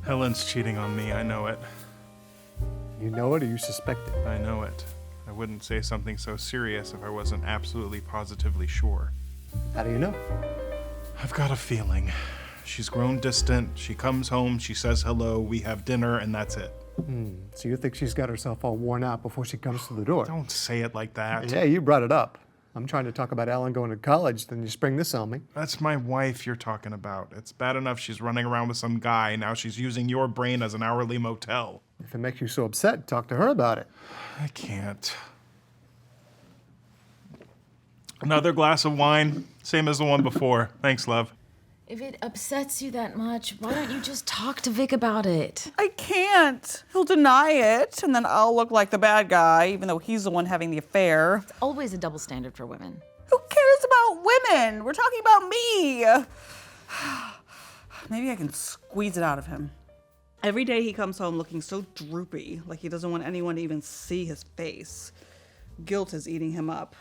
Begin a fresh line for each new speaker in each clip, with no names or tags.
Helen's cheating on me, I know it.
You know it or you suspect it?
I know it. I wouldn't say something so serious if I wasn't absolutely positively sure.
How do you know?
I've got a feeling. She's grown distant, she comes home, she says hello, we have dinner, and that's it.
So you think she's got herself all worn out before she comes to the door?
Don't say it like that.
Yeah, you brought it up. I'm trying to talk about Ellen going to college, then you spring this on me.
That's my wife you're talking about. It's bad enough she's running around with some guy, now she's using your brain as an hourly motel.
If it makes you so upset, talk to her about it.
I can't. Another glass of wine, same as the one before. Thanks, love.
If it upsets you that much, why don't you just talk to Vic about it?
I can't. He'll deny it, and then I'll look like the bad guy, even though he's the one having the affair.
Always a double standard for women.
Who cares about women? We're talking about me. Maybe I can squeeze it out of him. Every day he comes home looking so droopy, like he doesn't want anyone to even see his face. Guilt is eating him up.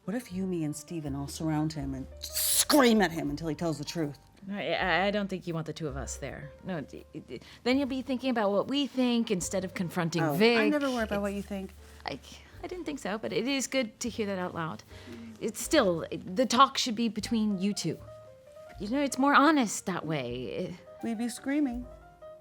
What if you, me, and Steven all surround him and scream at him until he tells the truth?
I don't think you want the two of us there. No, then you'll be thinking about what we think instead of confronting Vic.
I never worry about what you think.
I didn't think so, but it is good to hear that out loud. It's still, the talk should be between you two. You know, it's more honest that way.
We'd be screaming.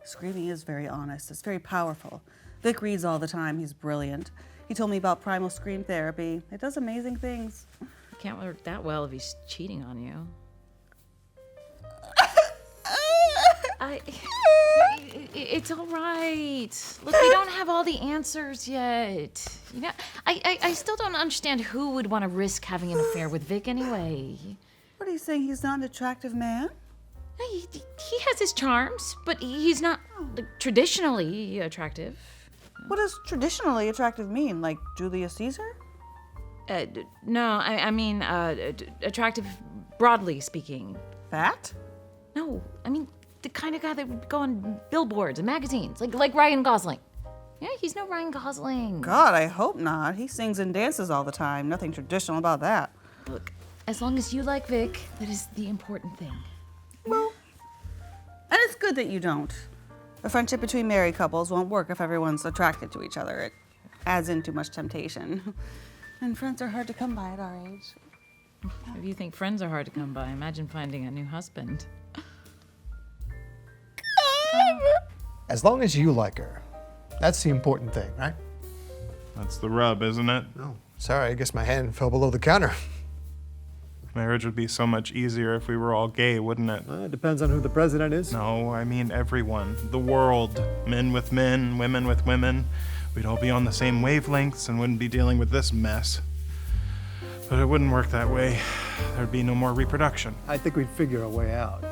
Screaming is very honest. It's very powerful. Vic reads all the time. He's brilliant. He told me about primal scream therapy. It does amazing things.
It can't work that well if he's cheating on you. It's all right. Look, we don't have all the answers yet. You know, I still don't understand who would want to risk having an affair with Vic anyway.
What are you saying? He's not an attractive man?
He has his charms, but he's not like, traditionally attractive.
What does traditionally attractive mean? Like Julius Caesar?
No, I mean attractive broadly speaking.
Fat?
No, I mean the kind of guy that would go on billboards and magazines, like Ryan Gosling. Yeah, he's no Ryan Gosling.
God, I hope not. He sings and dances all the time. Nothing traditional about that.
Look, as long as you like Vic, that is the important thing.
Well, and it's good that you don't. A friendship between married couples won't work if everyone's attracted to each other. It adds in too much temptation. And friends are hard to come by at our age.
If you think friends are hard to come by, imagine finding a new husband.
As long as you like her. That's the important thing, right?
That's the rub, isn't it?
Oh, sorry, I guess my hand fell below the counter.
Marriage would be so much easier if we were all gay, wouldn't it?
It depends on who the president is.
No, I mean everyone. The world. Men with men, women with women. We'd all be on the same wavelengths and wouldn't be dealing with this mess. But it wouldn't work that way. There'd be no more reproduction.
I think we'd figure a way out.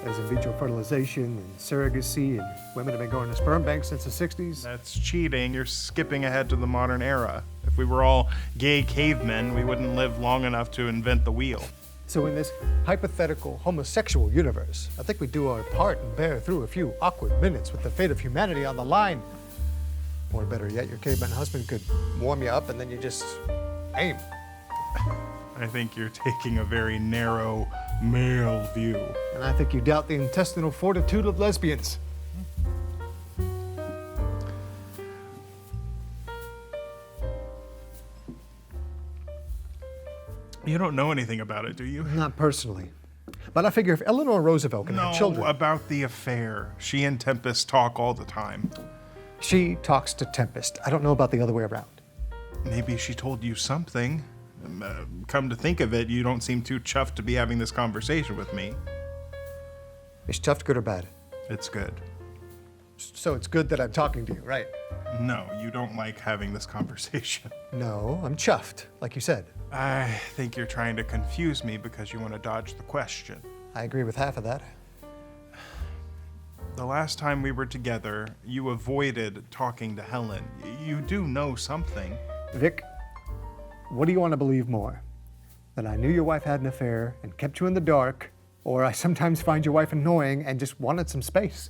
There's in vitro fertilization and surrogacy, and women have been going to sperm banks since the 60s.
That's cheating. You're skipping ahead to the modern era. If we were all gay cavemen, we wouldn't live long enough to invent the wheel.
So in this hypothetical homosexual universe, I think we do our part and bear through a few awkward minutes with the fate of humanity on the line. Or better yet, your caveman husband could warm you up and then you just aim.
I think you're taking a very narrow male view.
And I think you doubt the intestinal fortitude of lesbians.
You don't know anything about it, do you?
Not personally. But I figure if Eleanor Roosevelt can have children...
No, about the affair. She and Tempest talk all the time.
She talks to Tempest. I don't know about the other way around.
Maybe she told you something. Come to think of it, you don't seem too chuffed to be having this conversation with me.
Is chuffed good or bad?
It's good.
So it's good that I'm talking to you, right?
No, you don't like having this conversation.
No, I'm chuffed, like you said.
I think you're trying to confuse me because you want to dodge the question.
I agree with half of that.
The last time we were together, you avoided talking to Helen. You do know something.
Vic, what do you want to believe more? That I knew your wife had an affair and kept you in the dark, or I sometimes find your wife annoying and just wanted some space?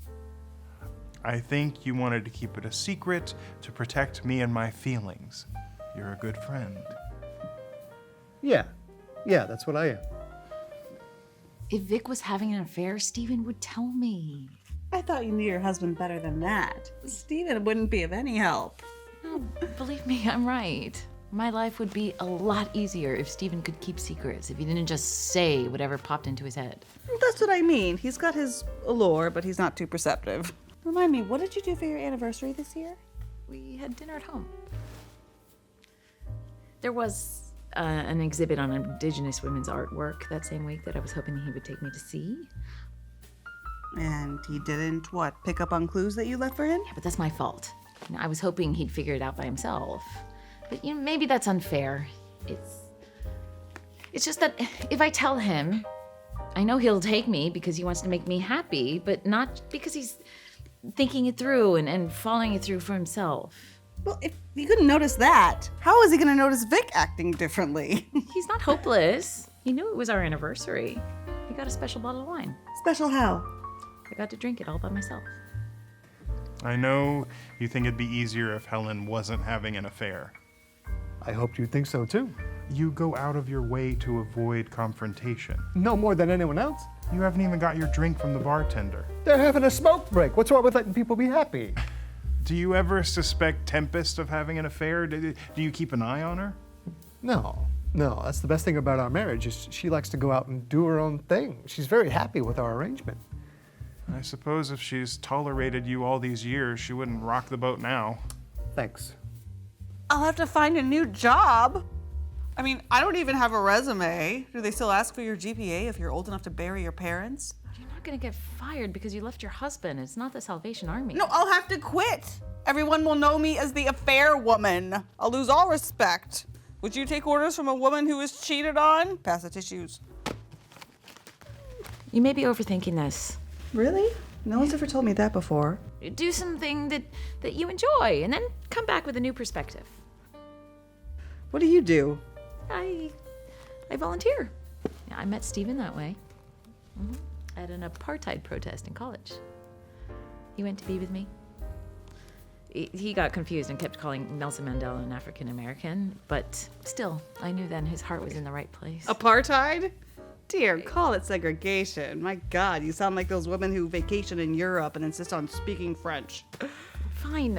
I think you wanted to keep it a secret to protect me and my feelings. You're a good friend.
Yeah, that's what I am.
If Vic was having an affair, Steven would tell me.
I thought you knew your husband better than that. Stephen wouldn't be of any help.
No, believe me, I'm right. My life would be a lot easier if Stephen could keep secrets, if he didn't just say whatever popped into his head.
That's what I mean. He's got his allure, but he's not too perceptive. Remind me, what did you do for your anniversary this year?
We had dinner at home. There was an exhibit on Indigenous women's artwork that same week that I was hoping he would take me to see.
And he didn't, what, pick up on clues that you left for him?
Yeah, but that's my fault. You know, I was hoping he'd figure it out by himself. But you know, maybe that's unfair. It's just that if I tell him, I know he'll take me because he wants to make me happy, but not because he's thinking it through and following it through for himself.
Well, if you couldn't notice that, how is he going to notice Vic acting differently?
He's not hopeless. He knew it was our anniversary. He got a special bottle of wine.
Special how?
I got to drink it all by myself.
I know you think it'd be easier if Helen wasn't having an affair.
I hoped you'd think so too.
You go out of your way to avoid confrontation.
No more than anyone else.
You haven't even got your drink from the bartender.
They're having a smoke break. What's wrong with letting people be happy?
Do you ever suspect Tempest of having an affair? Do you keep an eye on her?
No, that's the best thing about our marriage is she likes to go out and do her own thing. She's very happy with our arrangement.
I suppose if she's tolerated you all these years, she wouldn't rock the boat now.
Thanks.
I'll have to find a new job. I mean, I don't even have a resume. Do they still ask for your GPA if you're old enough to bury your parents?
You're not gonna get fired because you left your husband. It's not the Salvation Army.
No, I'll have to quit. Everyone will know me as the affair woman. I'll lose all respect. Would you take orders from a woman who was cheated on? Pass the tissues.
You may be overthinking this.
Really? No one's ever told me that before.
Do something that you enjoy and then come back with a new perspective.
What do you do?
I volunteer. Yeah, I met Stephen that way. At an apartheid protest in college. He went to be with me. He got confused and kept calling Nelson Mandela an African American, but still, I knew then his heart was in the right place.
Apartheid? Dear, call it segregation. My God, you sound like those women who vacation in Europe and insist on speaking French.
Fine.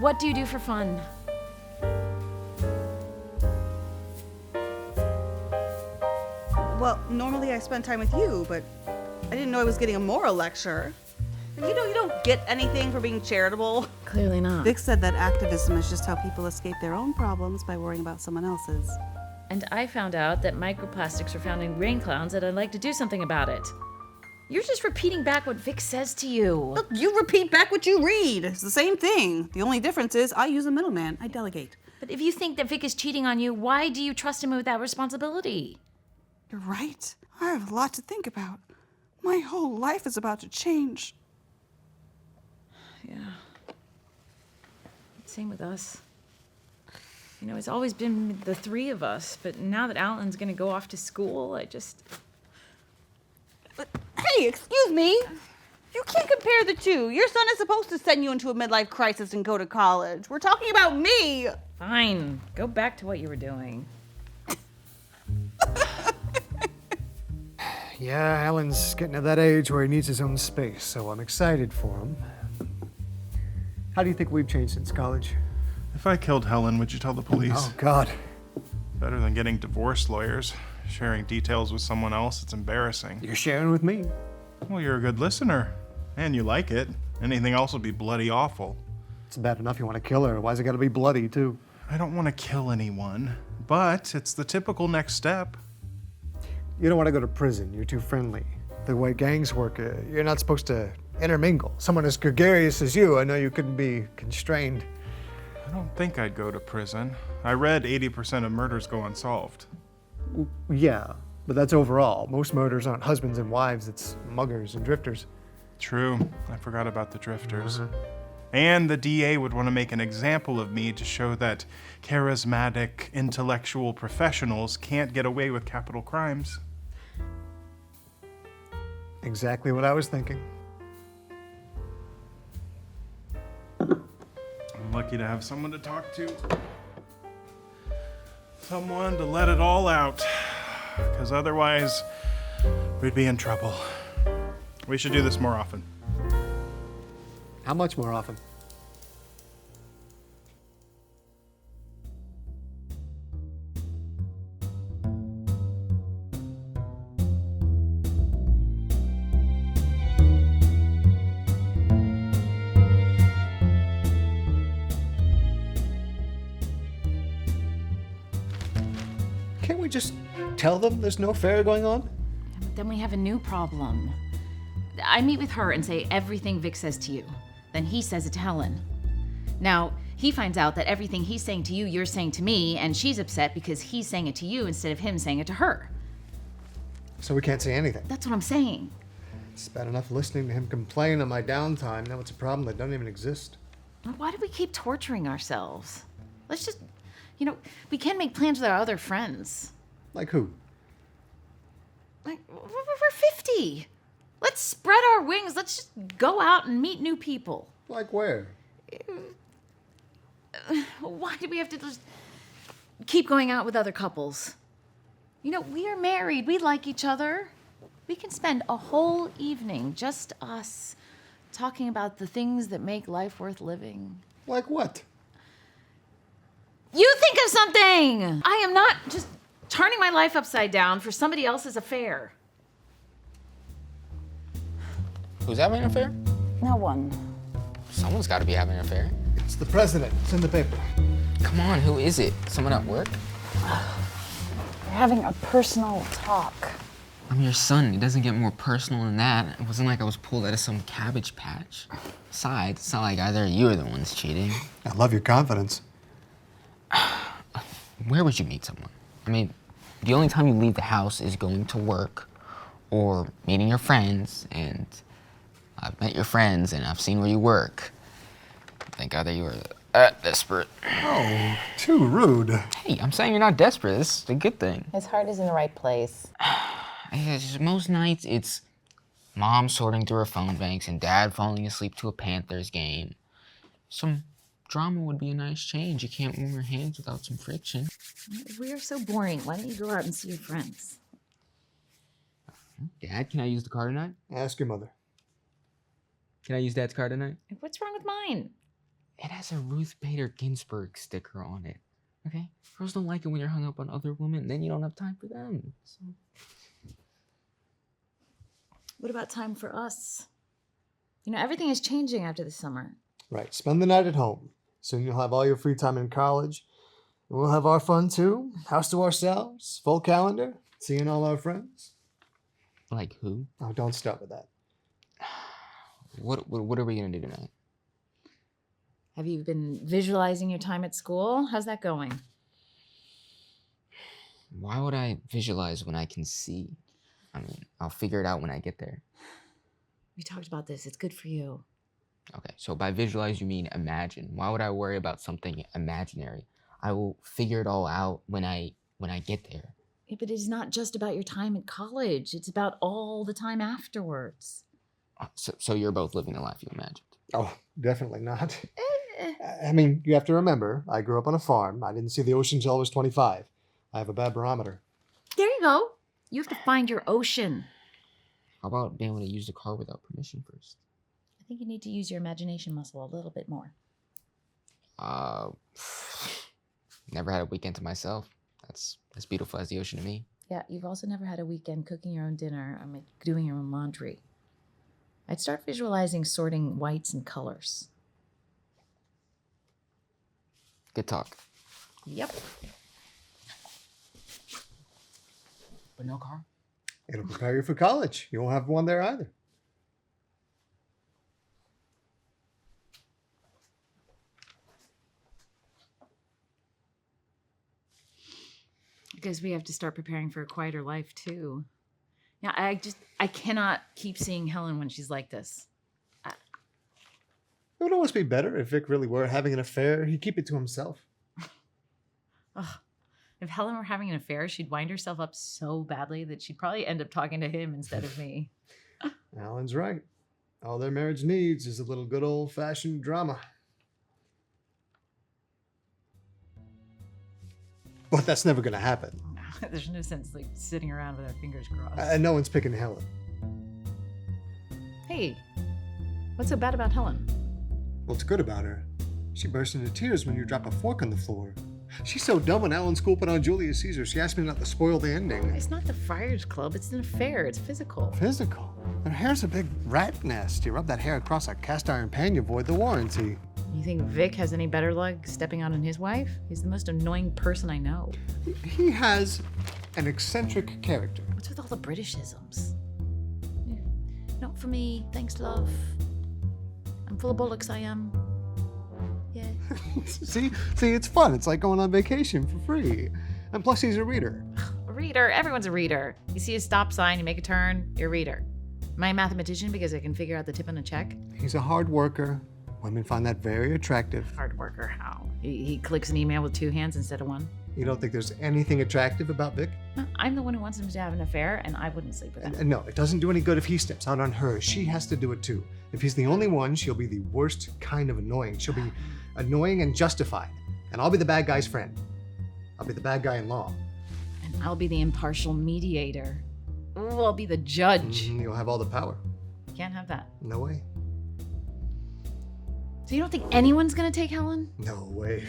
What do you do for fun?
Well, normally I spend time with you, but I didn't know I was getting a moral lecture. And you don't get anything for being charitable.
Clearly not.
Vic said that activism is just how people escape their own problems by worrying about someone else's.
And I found out that microplastics are found in rain clouds and I'd like to do something about it. You're just repeating back what Vic says to you.
Look, you repeat back what you read. It's the same thing. The only difference is I use a middleman. I delegate.
But if you think that Vic is cheating on you, why do you trust him with that responsibility?
You're right. I have a lot to think about. My whole life is about to change.
Yeah. Same with us. You know, it's always been the three of us, but now that Alan's gonna go off to school,
But, hey, excuse me. You can't compare the two. Your son is supposed to send you into a midlife crisis and go to college. We're talking about me.
Fine. Go back to what you were doing.
Yeah, Alan's getting to that age where he needs his own space, so I'm excited for him. How do you think we've changed since college?
If I killed Helen, would you tell the police?
Oh, God.
Better than getting divorce lawyers. Sharing details with someone else, it's embarrassing.
You're sharing with me.
Well, you're a good listener. And you like it. Anything else would be bloody awful.
It's bad enough you want to kill her. Why's it got to be bloody, too?
I don't want to kill anyone, but it's the typical next step.
You don't want to go to prison. You're too friendly. The way gangs work, you're not supposed to intermingle. Someone as gregarious as you, I know you couldn't be constrained.
I don't think I'd go to prison. I read 80% of murders go unsolved.
Yeah, but that's overall. Most murders aren't husbands and wives, it's muggers and drifters.
True. I forgot about the drifters. And the DA would want to make an example of me to show that charismatic, intellectual professionals can't get away with capital crimes.
Exactly what I was thinking.
I'm lucky to have someone to talk to. Someone to let it all out. Because otherwise, we'd be in trouble. We should do this more often.
How much more often? Can't we just tell them there's no affair going on?
But then we have a new problem. I meet with her and say everything Vic says to you. Then he says it to Helen. Now, he finds out that everything he's saying to you, you're saying to me, and she's upset because he's saying it to you instead of him saying it to her.
So we can't say anything.
That's what I'm saying.
It's bad enough listening to him complain on my downtime. Now it's a problem that doesn't even exist.
Why do we keep torturing ourselves? Let's just, we can make plans with our other friends.
Like who?
Like, we're 50. Let's spread our wings. Let's just go out and meet new people.
Like where?
Why do we have to just keep going out with other couples? We are married. We like each other. We can spend a whole evening, just us, talking about the things that make life worth living.
Like what?
You think of something! I am not just turning my life upside down for somebody else's affair.
Who's having an affair?
No one.
Someone's got to be having an affair.
It's the president. It's in the paper.
Come on, who is it? Someone at work?
We're having a personal talk.
I'm your son. It doesn't get more personal than that. It wasn't like I was pulled out of some cabbage patch. Besides, it's not like either you are the ones cheating.
I love your confidence.
Where would you meet someone? I mean, the only time you leave the house is going to work or meeting your friends, and I've met your friends and I've seen where you work. Thank God that you were that desperate.
Oh, too rude.
Hey, I'm saying you're not desperate. This is a good thing.
His heart is in the right place.
Most nights it's mom sorting through her phone banks and dad falling asleep to a Panthers game. Some drama would be a nice change. You can't warm your hands without some friction.
We are so boring. Why don't you go out and see your friends?
Dad, can I use the car tonight?
Ask your mother.
Can I use Dad's car tonight?
What's wrong with mine?
It has a Ruth Bader Ginsburg sticker on it. Okay? Girls don't like it when you're hung up on other women, then you don't have time for them. So...
What about time for us? Everything is changing after the summer.
Right. Spend the night at home. Soon you'll have all your free time in college. And we'll have our fun too. House to ourselves. Full calendar. Seeing all our friends.
Like who?
Oh, don't start with that.
What are we gonna do tonight?
Have you been visualizing your time at school? How's that going?
Why would I visualize when I can see? I mean, I'll figure it out when I get there.
We talked about this. It's good for you.
Okay, so by visualize you mean imagine. Why would I worry about something imaginary? I will figure it all out when I get there.
Yeah, but it's not just about your time at college. It's about all the time afterwards.
So you're both living the life you imagined.
Oh, definitely not. I mean, you have to remember, I grew up on a farm. I didn't see the ocean until I was 25. I have a bad barometer.
There you go. You have to find your ocean.
How about being able to use the car without permission first?
I think you need to use your imagination muscle a little bit more.
Never had a weekend to myself. That's as beautiful as the ocean to me.
Yeah, you've also never had a weekend cooking your own dinner or doing your own laundry. I'd start visualizing sorting whites and colors.
Good talk.
Yep.
But no car?
It'll prepare you for college. You won't have one there either.
Because we have to start preparing for a quieter life too. Yeah, I cannot keep seeing Helen when she's like this.
It would almost be better if Vic really were having an affair. He'd keep it to himself.
Ugh. If Helen were having an affair, she'd wind herself up so badly that she'd probably end up talking to him instead of me.
Alan's right. All their marriage needs is a little good old-fashioned drama. But that's never going to happen.
There's no sense sitting around with our fingers crossed.
And no one's picking Helen.
Hey, what's so bad about Helen?
What's good about her? She burst into tears when you drop a fork on the floor. She's so dumb when Alan School put on Julius Caesar, she asked me not to spoil the ending.
It's not the Friars Club. It's an affair. It's physical.
Physical? Her hair's a big rat nest. You rub that hair across a cast iron pan, you void the warranty.
You think Vic has any better luck stepping out on his wife? He's the most annoying person I know.
He has an eccentric character.
What's with all the Britishisms? Yeah. Not for me. Thanks, love. I'm full of bollocks, I am. Yeah.
See, it's fun. It's like going on vacation for free. And plus, he's a reader.
A reader. Everyone's a reader. You see a stop sign, you make a turn, you're a reader. Am I a mathematician because I can figure out the tip on a check?
He's a hard worker. Women find that very attractive.
Hard worker, how? He clicks an email with 2 hands instead of 1.
You don't think there's anything attractive about Vic?
No, I'm the one who wants him to have an affair, and I wouldn't sleep with him.
And no, it doesn't do any good if he steps out on her. She has to do it too. If he's the only one, she'll be the worst kind of annoying. She'll be annoying and justified. And I'll be the bad guy's friend. I'll be the bad guy in law.
And I'll be the impartial mediator. Ooh, I'll be the judge.
You'll have all the power.
Can't have that.
No way.
So you don't think anyone's gonna take Helen?
No way.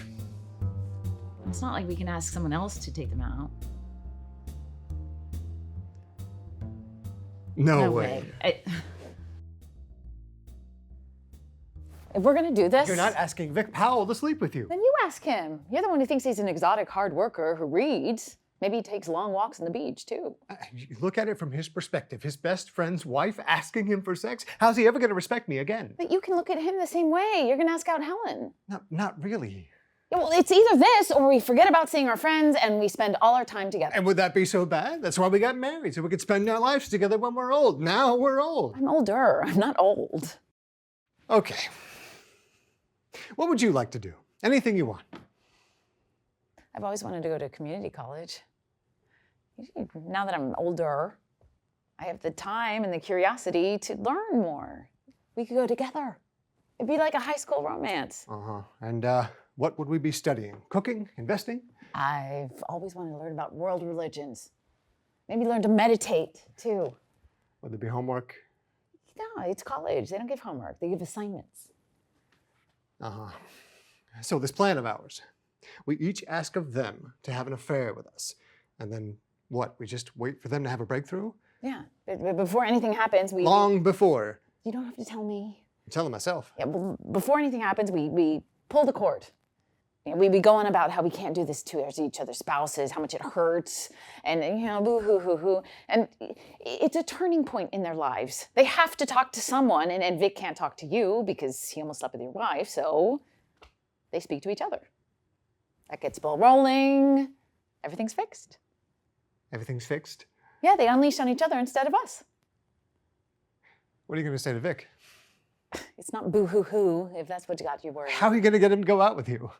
It's not like we can ask someone else to take them out.
No way.
If we're gonna do this,
You're not asking Vic Powell to sleep with you.
then you ask him. You're the one who thinks he's an exotic hard worker who reads. Maybe he takes long walks on the beach, too.
You look at it from his perspective. His best friend's wife asking him for sex. How's he ever going to respect me again?
But you can look at him the same way. You're gonna ask out Helen.
Not really.
Yeah, well, it's either this or we forget about seeing our friends and we spend all our time together.
And would that be so bad? That's why we got married, so we could spend our lives together when we're old. Now we're old.
I'm older. I'm not old.
Okay. What would you like to do? Anything you want.
I've always wanted to go to community college. Now that I'm older, I have the time and the curiosity to learn more. We could go together. It'd be like a high school romance.
Uh-huh. And what would we be studying? Cooking? Investing?
I've always wanted to learn about world religions. Maybe learn to meditate, too.
Would there be homework?
No, it's college. They don't give homework. They give assignments.
Uh-huh. So this plan of ours, we each ask of them to have an affair with us. And then what? We just wait for them to have a breakthrough?
Yeah, but before anything happens, we...
Long before.
You don't have to tell me.
I'm telling myself.
Yeah, before anything happens, we pull the cord. You know, we go on about how we can't do this to each other's spouses, how much it hurts, and, boo hoo hoo hoo. And it's a turning point in their lives. They have to talk to someone, and Vic can't talk to you because he almost slept with your wife, so they speak to each other. That gets the ball rolling. Everything's fixed.
Everything's fixed?
Yeah, they unleash on each other instead of us.
What are you going to say to Vic?
It's not boo hoo hoo, if that's what got you worried.
How are you going to get him to go out with you?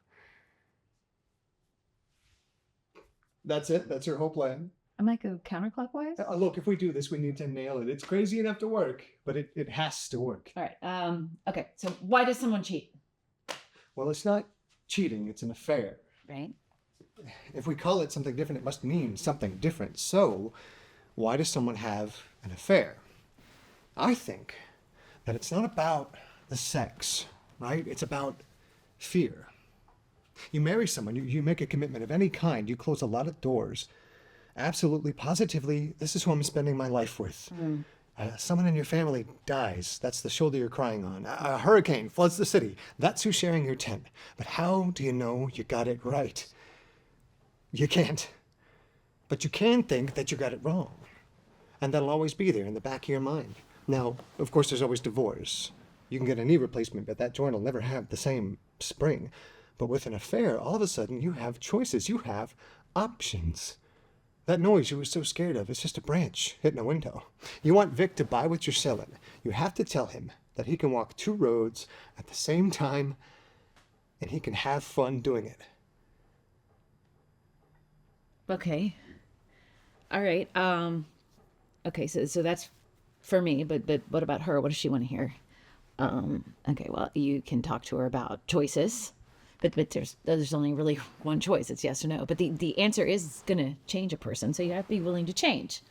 That's it? That's your whole plan?
I might go counterclockwise.
Look, if we do this, we need to nail it. It's crazy enough to work, but it has to work.
All right. Okay. So why does someone cheat?
Well, it's not cheating. It's an affair.
Right.
If we call it something different, it must mean something different. So, why does someone have an affair? I think that it's not about the sex, right? It's about fear. You marry someone, you make a commitment of any kind, you close a lot of doors. Absolutely, positively, this is who I'm spending my life with. Someone in your family dies, that's the shoulder you're crying on. A hurricane floods the city, that's who's sharing your tent. But how do you know you got it right? You can't. But you can think that you got it wrong. And that'll always be there in the back of your mind. Now, of course, there's always divorce. You can get a knee replacement, but that joint will never have the same spring. But with an affair, all of a sudden, you have choices. You have options. That noise you were so scared of is just a branch hitting a window. You want Vic to buy what you're selling. You have to tell him that he can walk 2 roads at the same time, and he can have fun doing it.
Okay. All right. Okay. So that's for me. But what about her? What does she want to hear? Okay. Well, you can talk to her about choices. But there's only really one choice. It's yes or no. But the answer is going to change a person. So you have to be willing to change.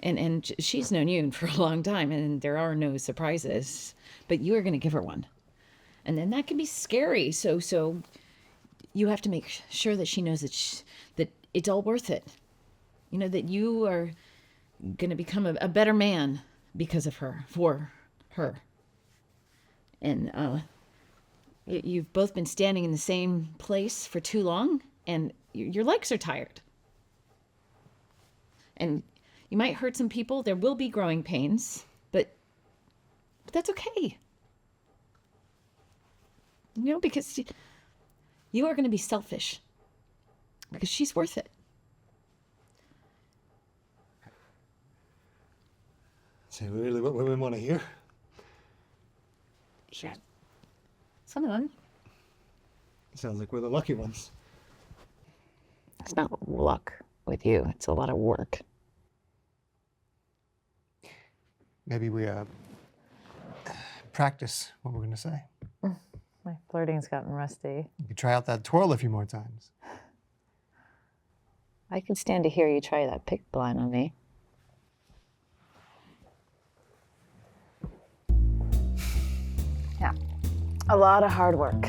And she's known you for a long time, and there are no surprises. But you are going to give her one. And then that can be scary. So you have to make sure that she knows that it's all worth it. You know, that you are going to become a better man because of her, for her. And you've both been standing in the same place for too long, and your legs are tired. And you might hurt some people. There will be growing pains, but that's okay. You know, because you are going to be selfish. Because she's worth it.
Say really what women want to hear?
Yeah. Some of them.
Sounds like we're the lucky ones.
It's not luck with you. It's a lot of work.
Maybe we practice what we're going to say.
My flirting's gotten rusty.
You could try out that twirl a few more times.
I could stand to hear you try that pick line on me. Yeah, a lot of hard work.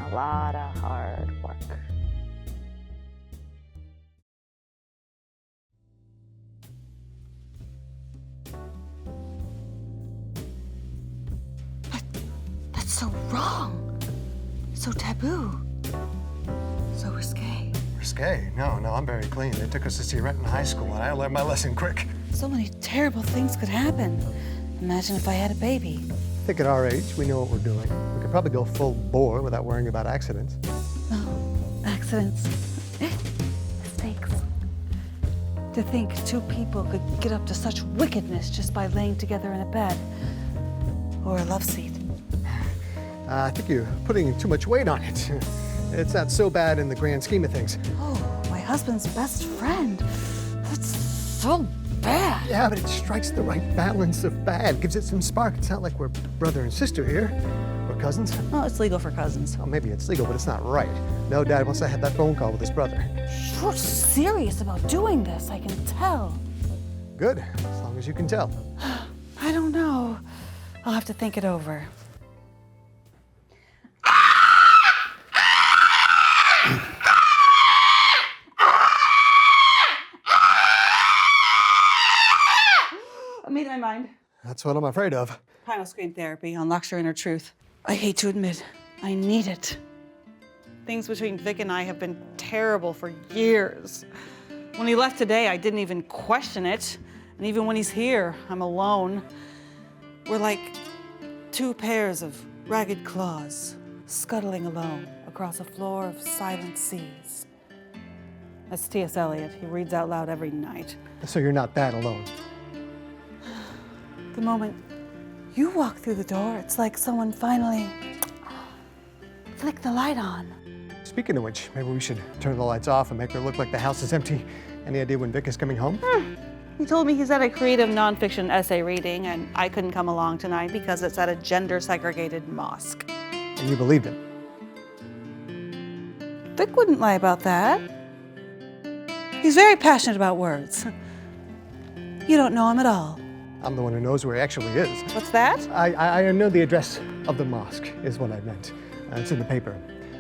A lot of hard work.
That's so wrong. So taboo. So risque.
Risque? No, I'm very clean. They took us to see Renton High School, and I learned my lesson quick.
So many terrible things could happen. Imagine if I had a baby.
I think at our age, we know what we're doing. We could probably go full bore without worrying about accidents.
Oh, accidents. Mistakes. To think two people could get up to such wickedness just by laying together in a bed. Or a love seat.
I think you're putting too much weight on it. It's not so bad in the grand scheme of things.
Oh, my husband's best friend. That's so bad.
Yeah, but it strikes the right balance of bad. Gives it some spark. It's not like we're brother and sister here. We're cousins.
Well, it's legal for cousins.
Well, maybe it's legal, but it's not right. No, Dad wants to have that phone call with his brother.
You're serious about doing this, I can tell.
Good, as long as you can tell.
I don't know. I'll have to think it over. I made up my mind.
That's what I'm afraid of.
Primal scream therapy unlocks your inner truth. I hate to admit, I need it. Things between Vic and I have been terrible for years. When he left today, I didn't even question it. And even when he's here, I'm alone. We're like two pairs of ragged claws, scuttling alone across a floor of silent seas. That's T.S. Eliot. He reads out loud every night.
So you're not that alone.
The moment you walk through the door, it's like someone finally flicked the light on.
Speaking of which, maybe we should turn the lights off and make it look like the house is empty. Any idea when Vic is coming home?
He told me he's at a creative nonfiction essay reading, and I couldn't come along tonight because it's at a gender-segregated mosque.
And you believed him.
Vic wouldn't lie about that. He's very passionate about words. You don't know him at all.
I'm the one who knows where he actually is.
What's that?
I know the address of the mosque, is what I meant. It's in the paper.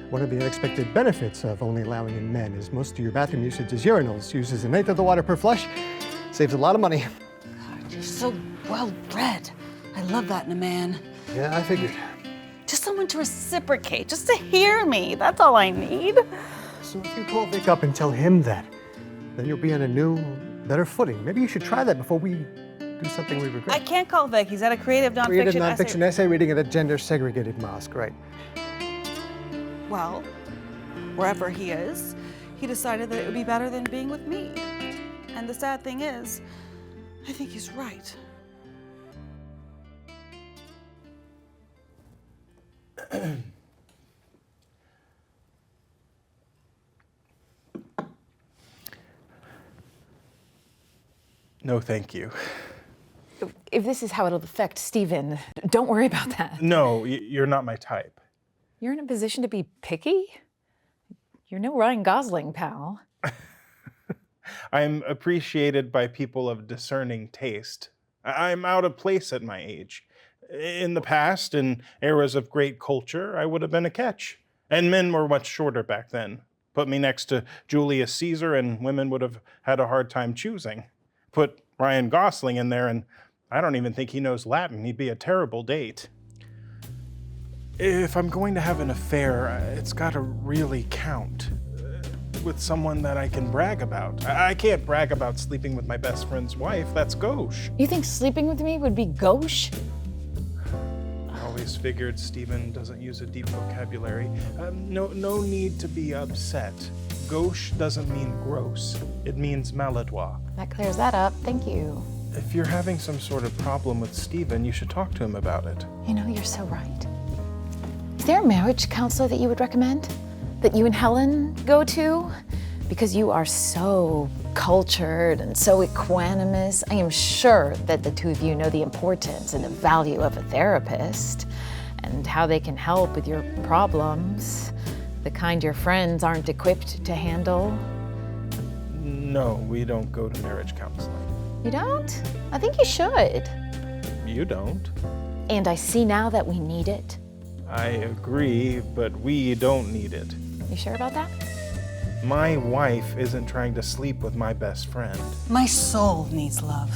One of the unexpected benefits of only allowing in men is most of your bathroom usage is urinals. Uses an eighth of the water per flush. Saves a lot of money.
God, you're so well-read. I love that in a man.
Yeah, I figured.
Just someone to reciprocate, just to hear me. That's all I need.
So if you call Vic up and tell him that, then you'll be on a new, better footing. Maybe you should try that before we do something we regret.
I can't call Vic. He's at a creative nonfiction
Creative nonfiction essay reading at a gender-segregated mosque, right?
Well, wherever he is, he decided that it would be better than being with me. And the sad thing is, I think he's right.
No, thank you.
If this is how it'll affect Stephen, don't worry about that.
No, you're not my type.
You're in a position to be picky? You're no Ryan Gosling, pal.
I'm appreciated by people of discerning taste. I'm out of place at my age. In the past, in eras of great culture, I would have been a catch. And men were much shorter back then. Put me next to Julius Caesar, and women would have had a hard time choosing. Put Ryan Gosling in there, and I don't even think he knows Latin. He'd be a terrible date. If I'm going to have an affair, it's got to really count. With someone that I can brag about. I can't brag about sleeping with my best friend's wife. That's gauche.
You think sleeping with me would be gauche?
I always figured Stephen doesn't use a deep vocabulary. No need to be upset. Gauche doesn't mean gross. It means maladroit.
That clears that up. Thank you.
If you're having some sort of problem with Stephen, you should talk to him about it.
You know, you're so right. Is there a marriage counselor that you would recommend? That you and Helen go to? Because you are so cultured and so equanimous. I am sure that the two of you know the importance and the value of a therapist and how they can help with your problems, the kind your friends aren't equipped to handle.
No, we don't go to marriage counseling.
You don't? I think you should.
You don't.
And I see now that we need it.
I agree, but we don't need it.
You sure about that?
My wife isn't trying to sleep with my best friend.
My soul needs love,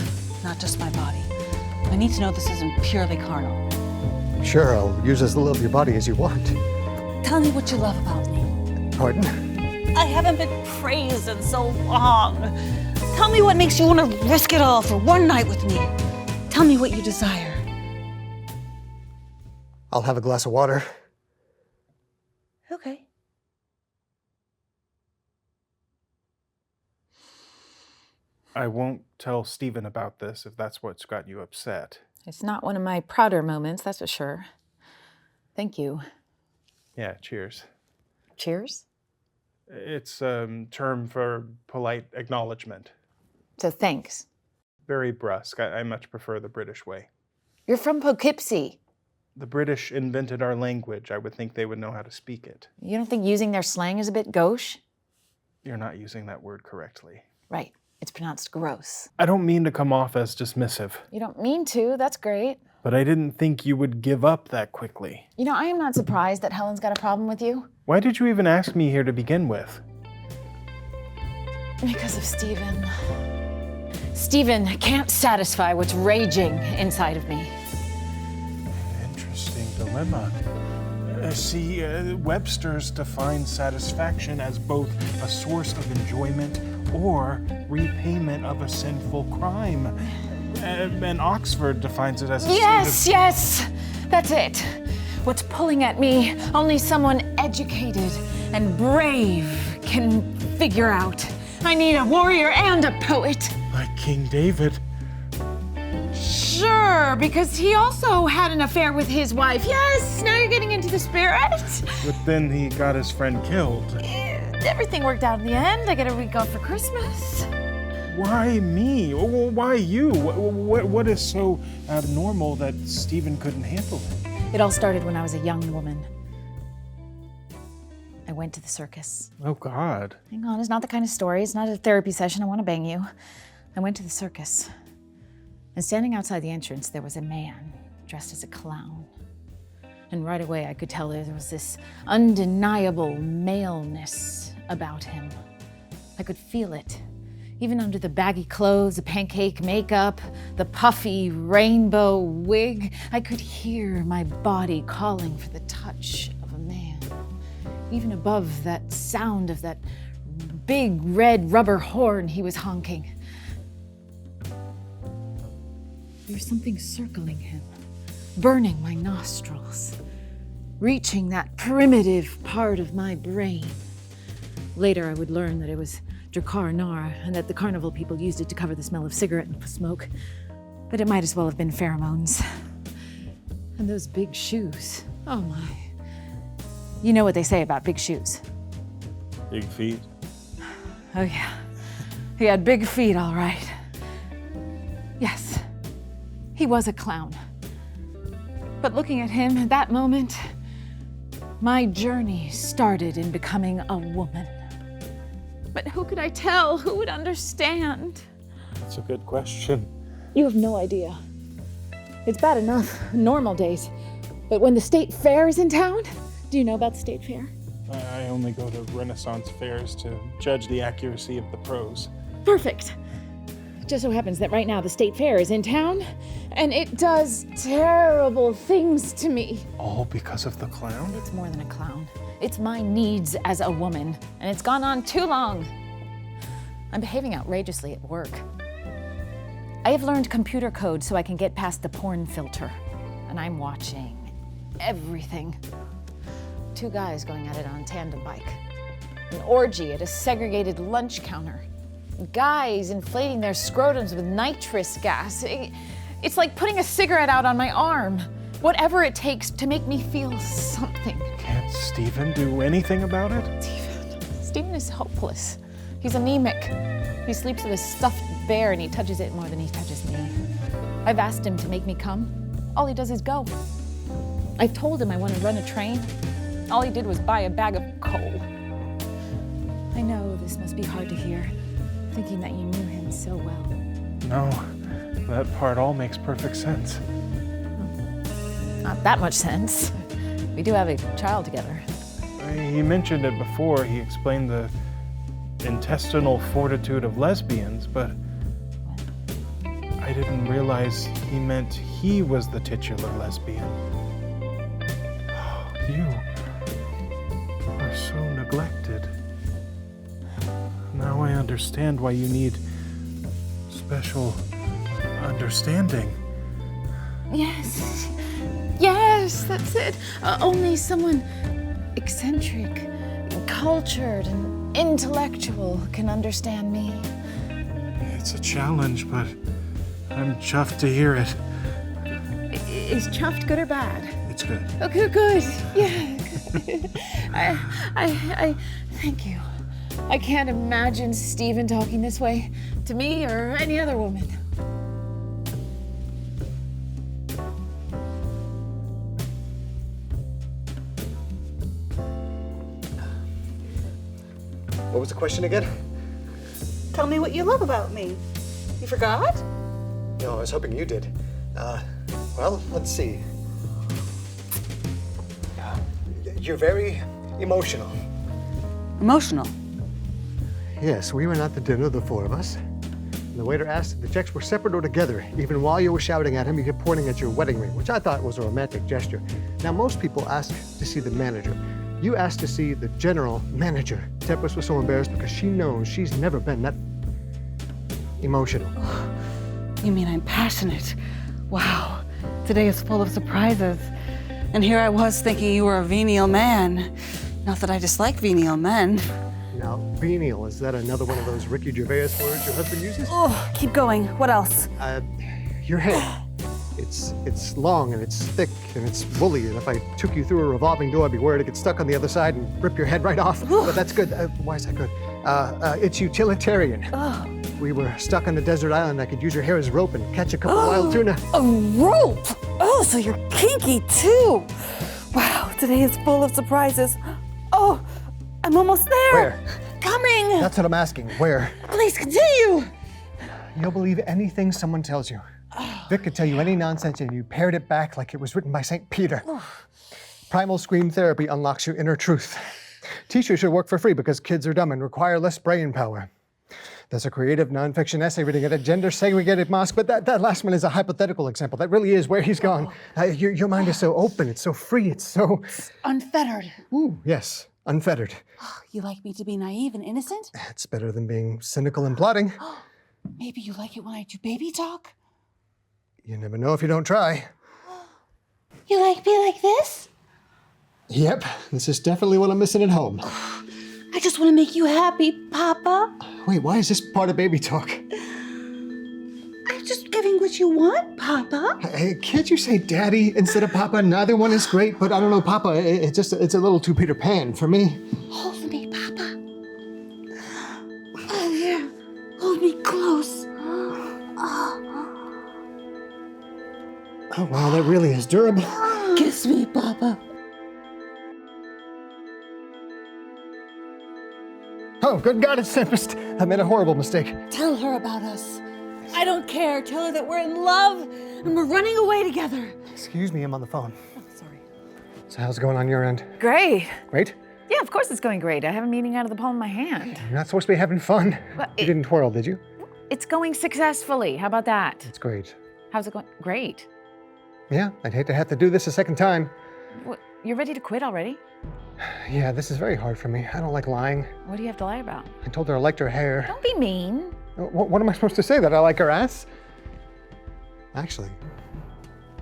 not just my body. I need to know this isn't purely carnal.
Sure, I'll use as little of your body as you want.
Tell me what you love about me.
Pardon?
I haven't been praised in so long. Tell me what makes you want to risk it all for one night with me. Tell me what you desire.
I'll have a glass of water.
Okay.
I won't tell Stephen about this if that's what's got you upset.
It's not one of my prouder moments, that's for sure. Thank you.
Yeah, cheers.
Cheers?
It's a term for polite acknowledgement.
So thanks.
Very brusque. I much prefer the British way.
You're from Poughkeepsie.
The British invented our language. I would think they would know how to speak it.
You don't think using their slang is a bit gauche?
You're not using that word correctly.
Right. It's pronounced gross.
I don't mean to come off as dismissive,
You don't mean to, that's great.
but I didn't think you would give up that quickly.
You know, I am not surprised that Helen's got a problem with you.
Why did you even ask me here to begin with?
Because of Stephen. Stephen can't satisfy what's raging inside of me.
Interesting dilemma. See, Webster's defines satisfaction as both a source of enjoyment or repayment of a sinful crime. And Oxford defines it as a
Yes, that's it. What's pulling at me, only someone educated and brave can figure out. I need a warrior and a poet.
like King David.
Sure, because he also had an affair with his wife. Yes, now you're getting into the spirit.
But then he got his friend killed.
Everything worked out in the end. I get a week off for Christmas.
Why me? Why you? What is so abnormal that Stephen couldn't handle it?
It all started when I was a young woman. I went to the circus.
Oh, God.
Hang on, it's not the kind of story. It's not a therapy session. I want to bang you. I went to the circus. And standing outside the entrance, there was a man dressed as a clown. And right away, I could tell there was this undeniable maleness about him. I could feel it. Even under the baggy clothes, the pancake makeup, the puffy rainbow wig, I could hear my body calling for the touch of a man. Even above that sound of that big red rubber horn he was honking. There was something circling him, burning my nostrils, reaching that primitive part of my brain. Later, I would learn that it was Drakkar Nar and that the carnival people used it to cover the smell of cigarette smoke. But it might as well have been pheromones. And those big shoes. Oh my. You know what they say about big shoes.
Big feet.
Oh yeah. He had big feet, all right. Yes. He was a clown. But looking at him at that moment, my journey started in becoming a woman. But who could I tell? Who would understand?
That's a good question.
You have no idea. It's bad enough, normal days. But when the state fair is in town, do you know about the state fair?
I only go to Renaissance fairs to judge the accuracy of the prose.
Perfect. It just so happens that right now the state fair is in town, and it does terrible things to me.
All because of the clown?
It's more than a clown. It's my needs as a woman, and it's gone on too long. I'm behaving outrageously at work. I have learned computer code so I can get past the porn filter, and I'm watching everything. 2 guys going at it on a tandem bike. An orgy at a segregated lunch counter. Guys inflating their scrotums with nitrous gas. It's like putting a cigarette out on my arm. Whatever it takes to make me feel something.
Can't Stephen do anything about it?
Stephen is hopeless. He's anemic. He sleeps with a stuffed bear and he touches it more than he touches me. I've asked him to make me come. All he does is go. I've told him I want to run a train. All he did was buy a bag of coal. I know this must be hard to hear, thinking that you knew him so well.
No, that part all makes perfect sense.
Not that much sense. We do have a child together.
He mentioned it before. He explained the intestinal fortitude of lesbians, but I didn't realize he meant he was the titular lesbian. You are so neglected. Now I understand why you need special understanding.
Yes, yes, that's it. Only someone eccentric, and cultured, and intellectual can understand me.
It's a challenge, but I'm chuffed to hear it.
Is chuffed good or bad?
It's good.
Okay, good. Yeah. I thank you. I can't imagine Stephen talking this way to me or any other woman.
What was the question again?
Tell me what you love about me. You forgot?
No, I was hoping you did. Well, let's see. You're very emotional.
Emotional.
Yes, we went out to dinner, the 4 of us. And the waiter asked if the checks were separate or together. Even while you were shouting at him, you kept pointing at your wedding ring, which I thought was a romantic gesture. Now, most people ask to see the manager. You asked to see the general manager. Tempest was so embarrassed because she knows she's never been that emotional.
You mean I'm passionate? Wow. Today is full of surprises. And here I was thinking you were a venial man. Not that I dislike venial men.
Now, venial, is that another one of those Ricky Gervais words your husband uses?
Oh, keep going. What else?
Your hair. It's long and it's thick and it's woolly, and if I took you through a revolving door, I'd be worried it get stuck on the other side and rip your head right off. But that's good. Why is that good? It's utilitarian. If we were stuck on a desert island, I could use your hair as rope and catch a couple wild tuna.
A rope? Oh, so you're kinky too. Wow, today is full of surprises. Oh, I'm almost there.
Where?
Coming.
That's what I'm asking. Where?
Please continue.
You'll believe anything someone tells you. Vic could tell you any nonsense and you parrot it back like it was written by St. Peter. Primal scream therapy unlocks your inner truth. Teachers should work for free because kids are dumb and require less brain power. There's a creative nonfiction essay reading at a gender-segregated mosque, but that last one is a hypothetical example. That really is where he's gone. Your mind is so open, it's so free, it's so...
Unfettered.
Ooh, yes, unfettered.
You like me to be naive and innocent?
It's better than being cynical and plotting.
Maybe you like it when I do baby talk?
You never know if you don't try.
You like me like this?
Yep, this is definitely what I'm missing at home.
I just want to make you happy, Papa.
Wait, why is this part of baby talk?
I'm just giving what you want, Papa.
Hey, can't you say daddy instead of papa? Neither one is great, but I don't know, papa, it's a little too Peter Pan for me.
Hold me, Papa. Oh, yeah. Hold me close.
Oh, wow, that really is durable.
Kiss me, Papa.
Oh, good God, it's Tempest. I made a horrible mistake.
Tell her about us. I don't care. Tell her that we're in love and we're running away together.
Excuse me, I'm on the phone.
Oh, sorry.
So how's it going on your end?
Great.
Great?
Yeah, of course it's going great. I have a meeting out of the palm of my hand.
You're not supposed to be having fun.
Well,
You didn't twirl, did you?
It's going successfully. How about that?
It's great.
How's it going? Great.
Yeah, I'd hate to have to do this a second time.
What, you're ready to quit already?
Yeah, this is very hard for me. I don't like lying.
What do you have to lie about?
I told her I liked her hair.
Don't be mean.
What am I supposed to say, that I like her ass? Actually,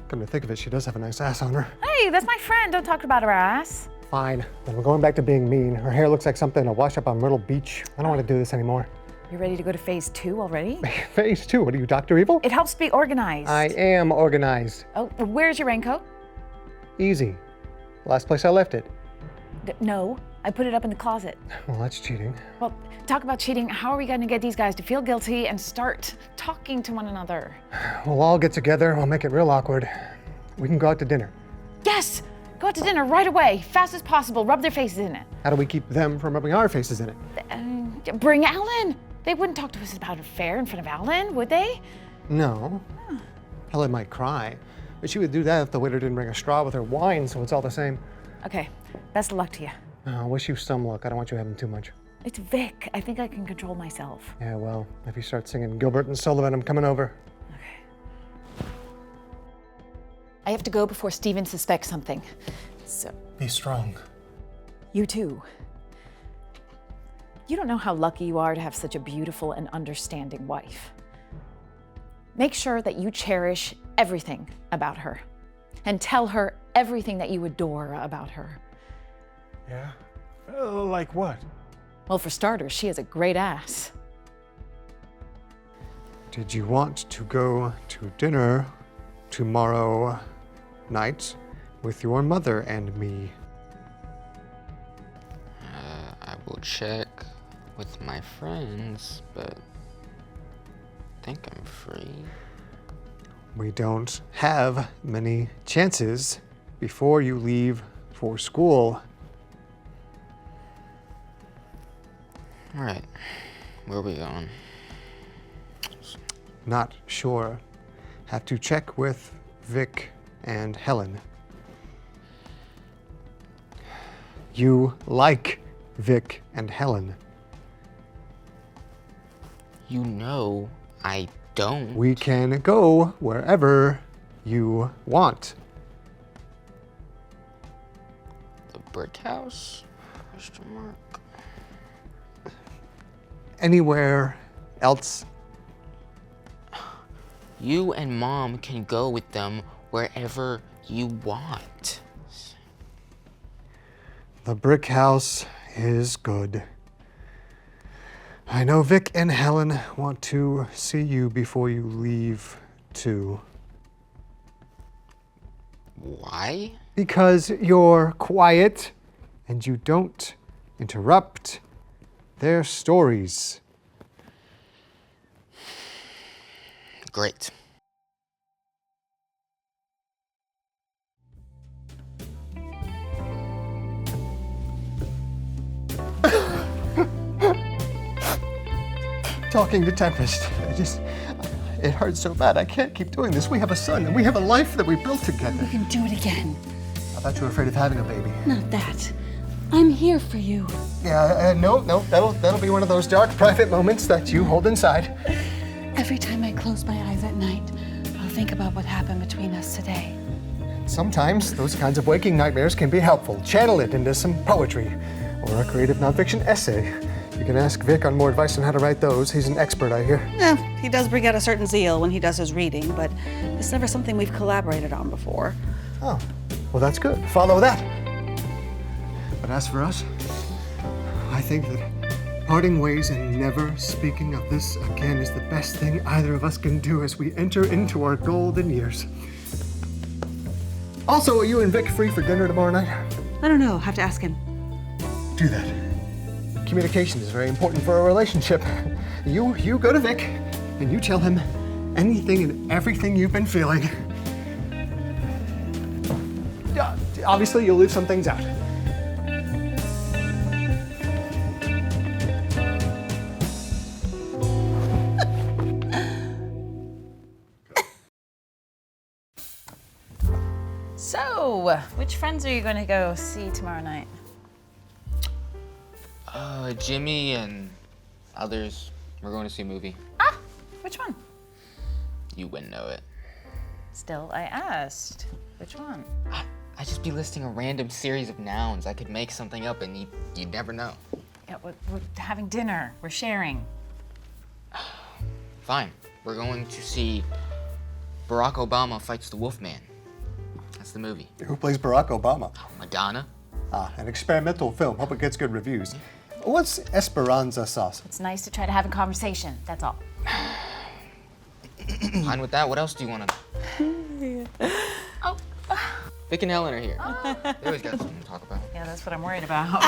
come to think of it, she does have a nice ass on her.
Hey, that's my friend. Don't talk about her ass.
Fine, then we're going back to being mean. Her hair looks like something to wash up on Myrtle Beach. I don't want to do this anymore.
You're ready to go to phase 2 already?
Phase 2, what are you, Dr. Evil?
It helps be organized.
I am organized.
Oh, where's your raincoat?
Easy. Last place I left it.
No, I put it up in the closet.
Well, that's cheating.
Well, talk about cheating. How are we going to get these guys to feel guilty and start talking to one another?
We'll all get together. We'll make it real awkward. We can go out to dinner.
Yes! Go out to dinner right away, fast as possible. Rub their faces in it.
How do we keep them from rubbing our faces in it?
Bring Alan. They wouldn't talk to us about an affair in front of Alan, would they?
No. Helen might cry, but she would do that if the waiter didn't bring a straw with her wine, so it's all the same.
Okay, best of luck to you.
I wish you some luck. I don't want you having too much.
It's Vic. I think I can control myself.
Yeah, well, if you start singing Gilbert and Sullivan, I'm coming over.
Okay. I have to go before Steven suspects something. So,
Be strong.
you too. You don't know how lucky you are to have such a beautiful and understanding wife. Make sure that you cherish everything about her and tell her everything that you adore about her.
Yeah? Like what?
Well, for starters, she has a great ass.
Did you want to go to dinner tomorrow night with your mother and me?
I will check with my friends, but I think I'm free.
We don't have many chances before you leave for school.
All right, where are we going?
Not sure. Have to check with Vic and Helen. You like Vic and Helen.
You know I don't.
We can go wherever you want.
The brick house? Question mark.
Anywhere else.
You and Mom can go with them wherever you want.
The brick house is good. I know Vic and Helen want to see you before you leave, too.
Why?
Because you're quiet and you don't interrupt their stories.
Great.
Talking to Tempest, it hurts so bad. I can't keep doing this. We have a son and we have a life that we built together.
We can do it again.
I thought you were afraid of having a baby.
Not that. I'm here for you.
Yeah, no, that'll be one of those dark private moments that you hold inside.
Every time I close my eyes at night, I'll think about what happened between us today.
Sometimes those kinds of waking nightmares can be helpful. Channel it into some poetry or a creative nonfiction essay. You can ask Vic on more advice on how to write those. He's an expert, I hear.
He does bring out a certain zeal when he does his reading, but it's never something we've collaborated on before.
Oh, well, that's good. Follow that. But as for us, I think that parting ways and never speaking of this again is the best thing either of us can do as we enter into our golden years. Also, are you and Vic free for dinner tomorrow night?
I don't know, have to ask him.
Do that. Communication is very important for a relationship. You go to Vic and you tell him anything and everything you've been feeling. Obviously, you'll leave some things out.
Which friends are you going to go see tomorrow night?
Jimmy and others. We're going to see a movie.
Ah, which one?
You wouldn't know it.
Still, I asked. Which one?
I'd just be listing a random series of nouns. I could make something up and you'd never know.
Yeah, we're having dinner. We're sharing.
Fine. We're going to see Barack Obama Fights the Wolfman. That's the movie.
Who plays Barack Obama?
Madonna.
An experimental film. Hope it gets good reviews. What's Esperanza sauce?
It's nice to try to have a conversation. That's all.
Fine with that. What else do you want to...
Oh.
Vic and Helen are here. They always got something to talk about.
Yeah, that's what I'm worried about.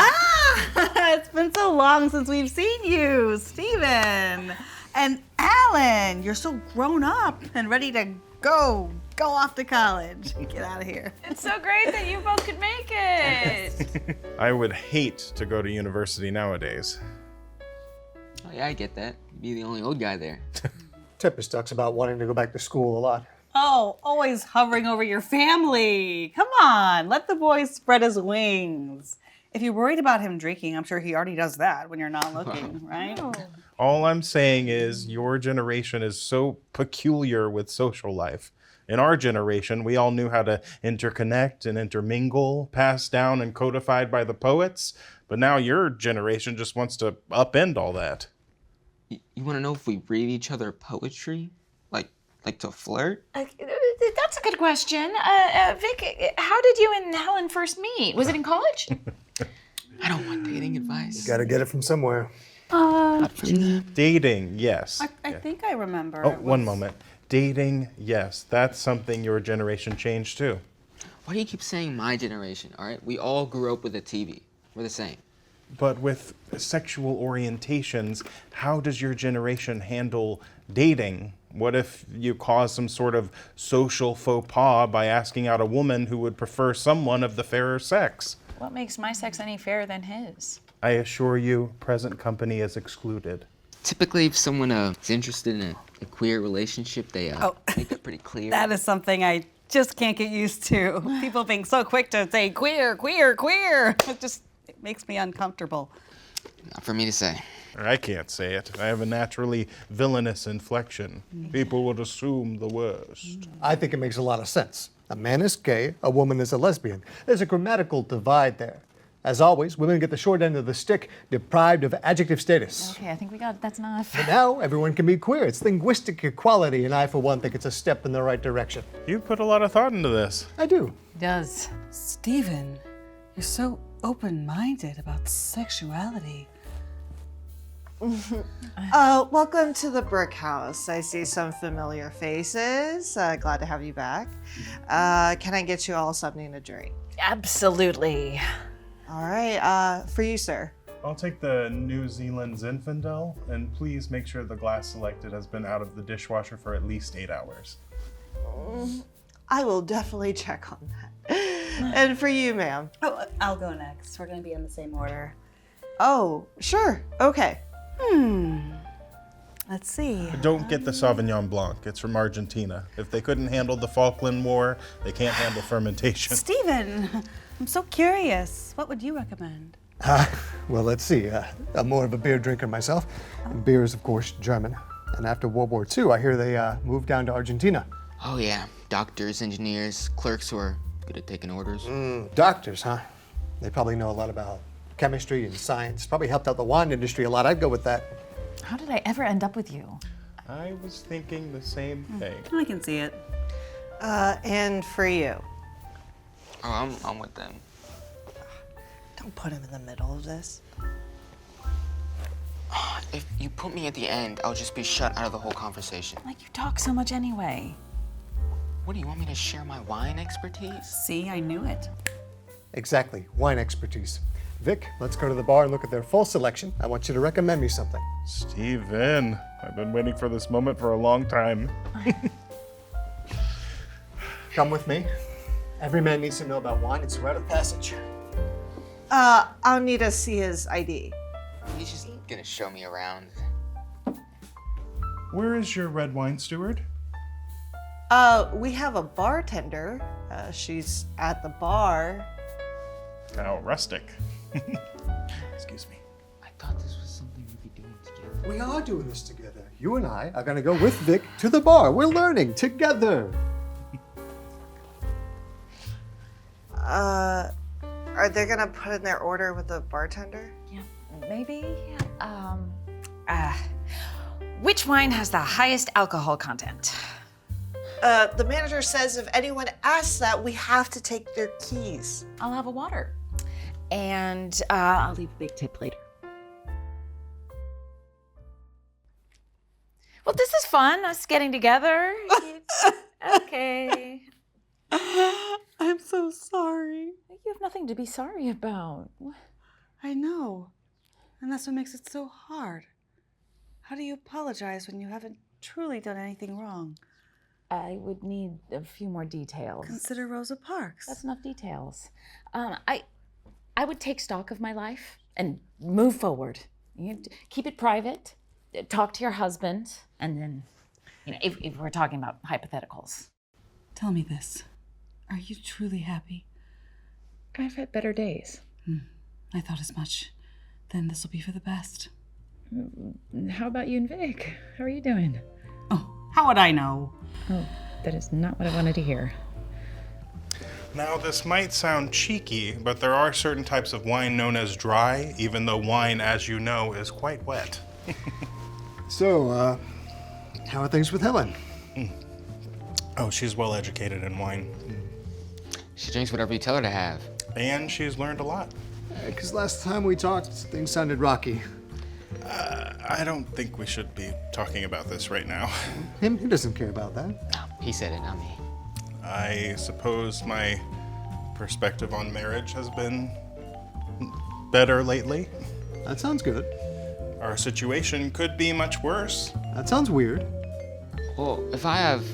It's been so long since we've seen you, Steven. And Alan, you're so grown up and ready to go off to college. Get out of here.
It's so great that you both could make it.
I would hate to go to university nowadays.
Oh yeah, I get that. You'd be the only old guy there.
Tempest talks about wanting to go back to school a lot.
Oh, always hovering over your family. Come on, let the boy spread his wings. If you're worried about him drinking, I'm sure he already does that when you're not looking, right?
All I'm saying is your generation is so peculiar with social life. In our generation, we all knew how to interconnect and intermingle, passed down and codified by the poets. But now your generation just wants to upend all that.
You want to know if we read each other poetry? Like to flirt?
That's a good question. Vic, how did you and Helen first meet? Was it in college?
I don't want dating advice.
Gotta get it from somewhere.
Dating, yes.
I think I remember.
Oh, one moment. Dating, yes. That's something your generation changed too.
Why do you keep saying my generation, all right? We all grew up with a TV. We're the same.
But with sexual orientations, how does your generation handle dating? What if you cause some sort of social faux pas by asking out a woman who would prefer someone of the fairer sex?
What makes my sex any fairer than his?
I assure you, present company is excluded.
Typically, if someone is interested in a queer relationship, they make it pretty clear.
That is something I just can't get used to. People being so quick to say queer, queer, queer. It makes me uncomfortable.
Not for me to say.
I can't say it. I have a naturally villainous inflection. People would assume the worst.
I think it makes a lot of sense. A man is gay, a woman is a lesbian. There's a grammatical divide there. As always, women get the short end of the stick, deprived of adjective status.
Okay, I think we got it. That's enough.
But now everyone can be queer. It's linguistic equality, and I, for one, think it's a step in the right direction.
You put a lot of thought into this.
I do.
It does.
Steven, you're so open-minded about sexuality.
Welcome to the Brick House. I see some familiar faces. Glad to have you back. Can I get you all something to drink?
Absolutely.
All right, for you, sir.
I'll take the New Zealand Zinfandel, and please make sure the glass selected has been out of the dishwasher for at least 8 hours.
I will definitely check on that. And for you, ma'am.
Oh, I'll go next. We're gonna be in the same order.
Oh, sure. Okay.
Let's see.
Don't get the Sauvignon Blanc. It's from Argentina. If they couldn't handle the Falkland War, they can't handle fermentation.
Steven, I'm so curious. What would you recommend?
Well, let's see. I'm more of a beer drinker myself. And beer is, of course, German. And after World War II, I hear they moved down to Argentina.
Oh yeah, doctors, engineers, clerks who are good at taking orders.
Doctors, huh? They probably know a lot about chemistry and science. Probably helped out the wine industry a lot. I'd go with that.
How did I ever end up with you?
I was thinking the same thing.
I can see it.
And for you.
Oh, I'm with them.
Don't put him in the middle of this.
If you put me at the end, I'll just be shut out of the whole conversation.
Like, you talk so much anyway.
What, do you want me to share my wine expertise?
See, I knew it.
Exactly. Wine expertise. Vic, let's go to the bar and look at their full selection. I want you to recommend me something.
Steven, I've been waiting for this moment for a long time.
Come with me. Every man needs to know about wine. It's a rite of passage.
I'll need to see his ID.
He's just gonna show me around.
Where is your red wine steward?
We have a bartender. She's at the bar.
How rustic. Excuse me.
I thought this was something we'd be doing together.
We are doing this together. You and I are going to go with Vic to the bar. We're learning together.
Are they gonna put in their order with the bartender?
Yeah, maybe. Which wine has the highest alcohol content?
The manager says if anyone asks that, we have to take their keys.
I'll have a water. And I'll leave a big tip later. Well, this is fun, us getting together. Okay.
I'm so sorry.
You have nothing to be sorry about.
I know. And that's what makes it so hard. How do you apologize when you haven't truly done anything wrong?
I would need a few more details.
Consider Rosa Parks.
That's enough details. I would take stock of my life and move forward. Keep it private. Talk to your husband, and then, if we're talking about hypotheticals.
Tell me this. Are you truly happy?
I've had better days.
I thought as much. Then this will be for the best.
How about you and Vic? How are you doing?
Oh, how would I know?
Oh, that is not what I wanted to hear.
Now, this might sound cheeky, but there are certain types of wine known as dry, even though wine, as you know, is quite wet.
So, how are things with Helen?
Oh, she's well educated in wine.
She drinks whatever you tell her to have.
And she's learned a lot.
Because last time we talked, things sounded rocky.
I don't think we should be talking about this right now.
He doesn't care about that.
No, he said it, not me.
I suppose my perspective on marriage has been better lately.
That sounds good.
Our situation could be much worse.
That sounds weird.
Well, if I have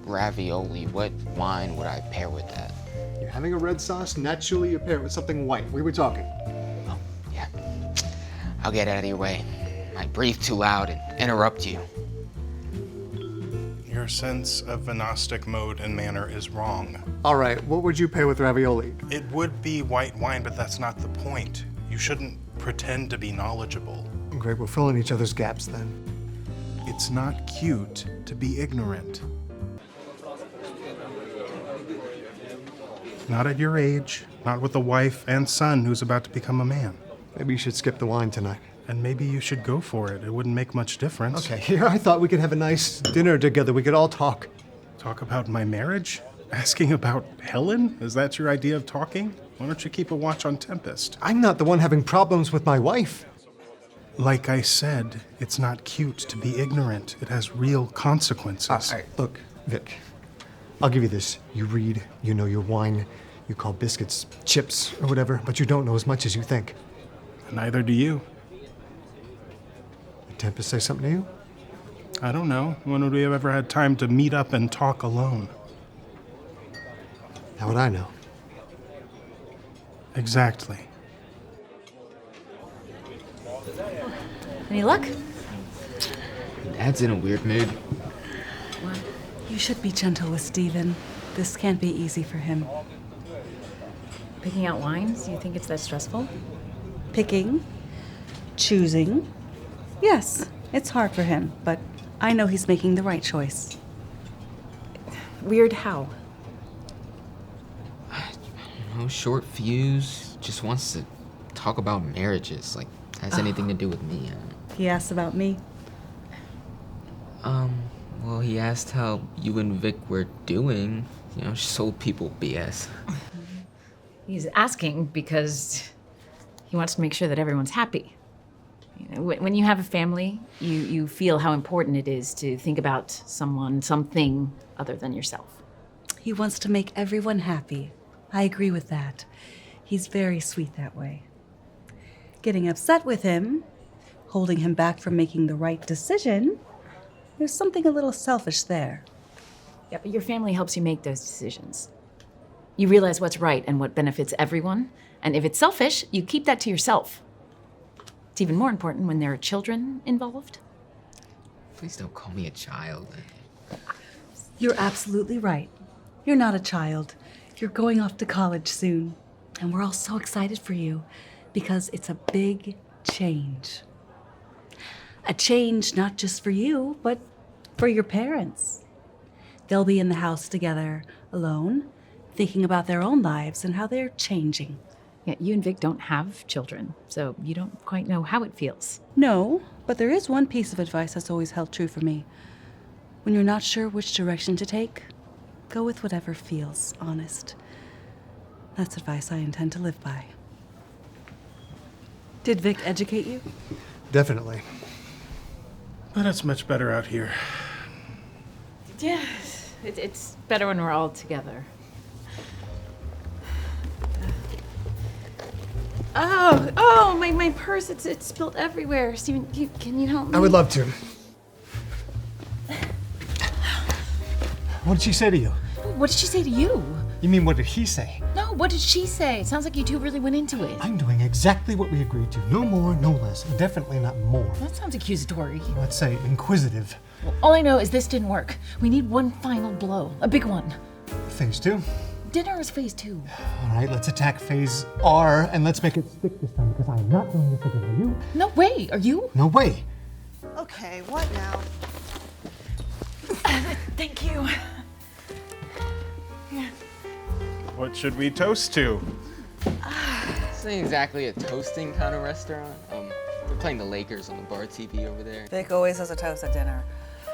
ravioli, what wine would I pair with that?
You're having a red sauce, naturally you pair it with something white. We were talking.
Oh, yeah. I'll get out of your way. I breathe too loud and interrupt you.
Your sense of Venostic mode and manner is wrong.
All right, what would you pair with ravioli?
It would be white wine, but that's not the point. You shouldn't pretend to be knowledgeable.
Great, we're filling each other's gaps then.
It's not cute to be ignorant. Not at your age, not with a wife and son who's about to become a man.
Maybe you should skip the wine tonight.
And maybe you should go for it. It wouldn't make much difference.
Okay, here I thought we could have a nice dinner together. We could all talk.
Talk about my marriage? Asking about Helen? Is that your idea of talking? Why don't you keep a watch on Tempest?
I'm not the one having problems with my wife.
Like I said, it's not cute to be ignorant. It has real consequences.
All right, look, Vic, I'll give you this. You read, you know your wine, you call biscuits chips or whatever, but you don't know as much as you think.
Neither do you.
Did Tempest say something to you?
I don't know. When would we have ever had time to meet up and talk alone?
How would I know?
Exactly.
Any luck?
Dad's in a weird mood.
You should be gentle with Steven. This can't be easy for him.
Picking out wines? You think it's that stressful?
Picking, choosing. Yes, it's hard for him, but I know he's making the right choice.
Weird how?
No short fuse. Just wants to talk about marriages. Like, has anything to do with me.
He asked about me.
Well, he asked how you and Vic were doing. You know, just old people BS.
He's asking because he wants to make sure that everyone's happy. When you have a family, you feel how important it is to think about someone, something other than yourself.
He wants to make everyone happy. I agree with that. He's very sweet that way. Getting upset with him, holding him back from making the right decision, there's something a little selfish there.
Yeah, but your family helps you make those decisions. You realize what's right and what benefits everyone, and if it's selfish, you keep that to yourself. It's even more important when there are children involved.
Please don't call me a child.
You're absolutely right. You're not a child. You're going off to college soon. And we're all so excited for you because it's a big change. A change not just for you, but for your parents. They'll be in the house together, alone, thinking about their own lives and how they're changing.
Yeah, you and Vic don't have children, so you don't quite know how it feels.
No, but there is one piece of advice that's always held true for me. When you're not sure which direction to take, go with whatever feels honest. That's advice I intend to live by. Did Vic educate you?
Definitely.
But it's much better out here.
Yeah, it's better when we're all together. Oh, my purse, it's spilled everywhere. Steven, can you help me?
I would love to. What did she say to you?
What did she say to you?
You mean, what did he say?
No, what did she say? It sounds like you two really went into it.
I'm doing exactly what we agreed to. No more, no less. And definitely not more.
That sounds accusatory.
Let's say inquisitive.
Well, all I know is this didn't work. We need one final blow, a big one.
Phase 2.
Dinner is phase 2.
All right, let's attack phase R and let's make it stick this time because I'm not doing this again. Are you?
No way, are you?
No way.
Okay, what now?
Thank you.
What should we toast to?
This ain't exactly a toasting kind of restaurant. They're playing the Lakers on the bar TV over there.
Vic always has a toast at dinner.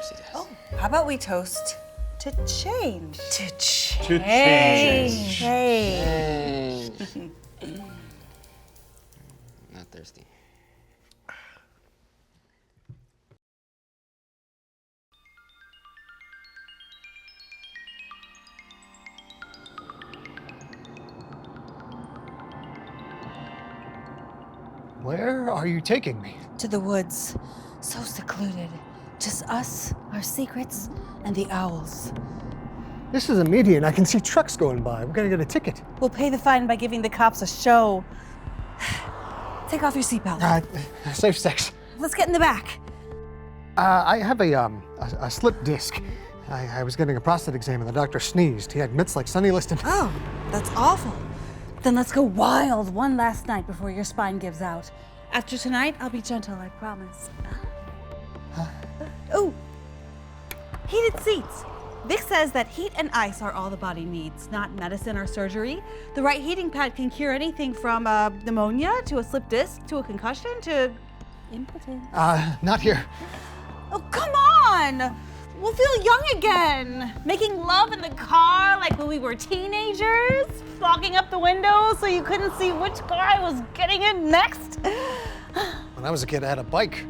She does.
Oh, how about we toast to change?
To change.
Hey. Not thirsty.
Where are you taking me?
To the woods. So secluded. Just us, our secrets, and the owls.
This is a median. I can see trucks going by. We're gonna get a ticket.
We'll pay the fine by giving the cops a show. Take off your seatbelt.
Safe sex.
Let's get in the back.
I have a slip disc. I was getting a prostate exam and the doctor sneezed. He had mitts like Sonny Liston.
Oh, that's awful. Then let's go wild one last night before your spine gives out. After tonight, I'll be gentle, I promise. Ooh, heated seats. Vic says that heat and ice are all the body needs, not medicine or surgery. The right heating pad can cure anything from pneumonia to a slip disc to a concussion to impotence.
Not here.
Oh, come on! We'll feel young again. Making love in the car like when we were teenagers. Fogging up the windows so you couldn't see which car I was getting in next.
When I was a kid, I had a bike.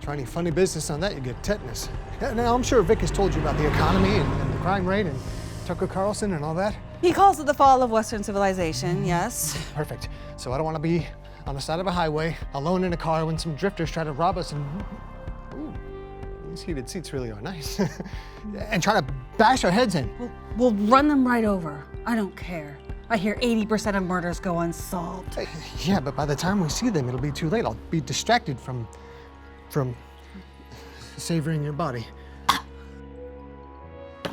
Try any funny business on that, you get tetanus. Now, I'm sure Vic has told you about the economy and the crime rate and Tucker Carlson and all that.
He calls it the fall of Western civilization, yes.
Perfect. So I don't want to be on the side of a highway, alone in a car when some drifters try to rob us and... Ooh, these heated seats really are nice. And try to bash our heads in.
We'll run them right over. I don't care. I hear 80% of murders go unsolved.
Yeah, but by the time we see them, it'll be too late. I'll be distracted from savoring your body.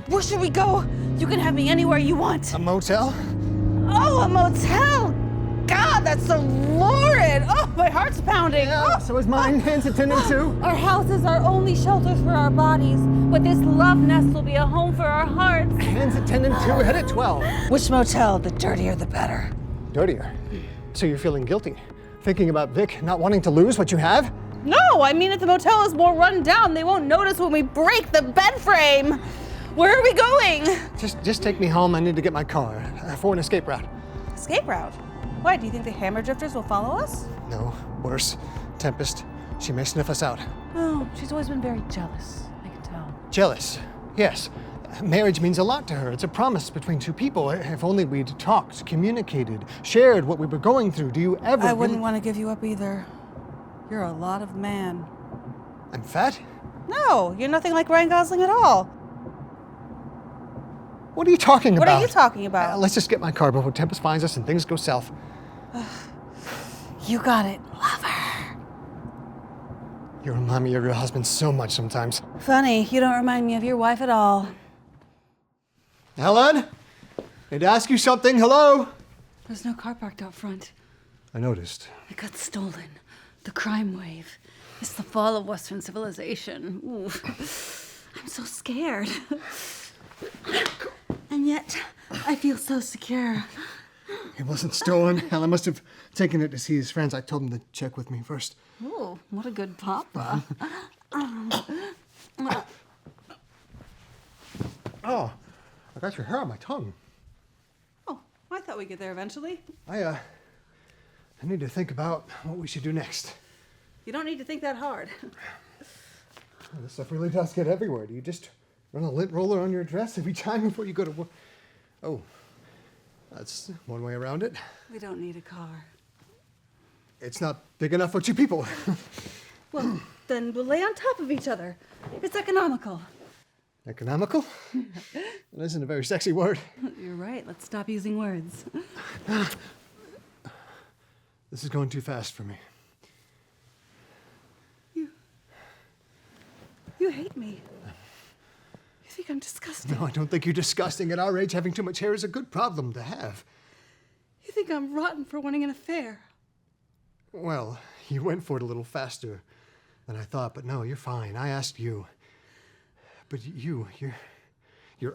Where should we go? You can have me anywhere you want.
A motel?
Oh, a motel! God, that's so lurid! Oh, my heart's pounding!
Yeah,
Oh.
so is mine. Hands attendant too.
Our house is our only shelter for our bodies, but this love nest will be a home for our hearts.
Hands attendant too. Head at 12.
Which motel? The dirtier, the better.
Dirtier. So you're feeling guilty? Thinking about Vic not wanting to lose what you have?
No, I mean if the motel is more run down, they won't notice when we break the bed frame. Where are we going?
Just take me home. I need to get my car for an escape route.
Escape route? Why, do you think the hammer drifters will follow us?
No, worse. Tempest. She may sniff us out.
Oh, she's always been very jealous, I can tell.
Jealous, yes. Marriage means a lot to her. It's a promise between two people. If only we'd talked, communicated, shared what we were going through. Do you ever
I wouldn't want to give you up either. You're a lot of man.
I'm fat?
No, you're nothing like Ryan Gosling at all.
What are you talking about?
What are you talking about?
Let's just get my car before Tempest finds us and things go south.
You got it, lover.
You remind me of your husband so much sometimes.
Funny, you don't remind me of your wife at all.
Helen? Need to ask you something. Hello?
There's no car parked out front.
I noticed.
It got stolen. The crime wave. It's the fall of Western civilization. Ooh. I'm so scared. And yet, I feel so secure.
It wasn't stolen. Helen must have taken it to see his friends. I told him to check with me first.
Ooh, what a good papa.
Oh, I got your hair on my tongue.
Oh, I thought we'd get there eventually.
I need to think about what we should do next.
You don't need to think that hard.
Oh, this stuff really does get everywhere. Do you just run a lint roller on your dress every time before you go to work? Oh, that's one way around it.
We don't need a car.
It's not big enough for two people.
Well, then we'll lay on top of each other. It's economical.
Economical? That isn't a very sexy word.
You're right. Let's stop using words.
This is going too fast for me.
You hate me. You think I'm disgusting.
No, I don't think you're disgusting. At our age, having too much hair is a good problem to have.
You think I'm rotten for wanting an affair.
Well, you went for it a little faster than I thought, but no, you're fine. I asked you. But you're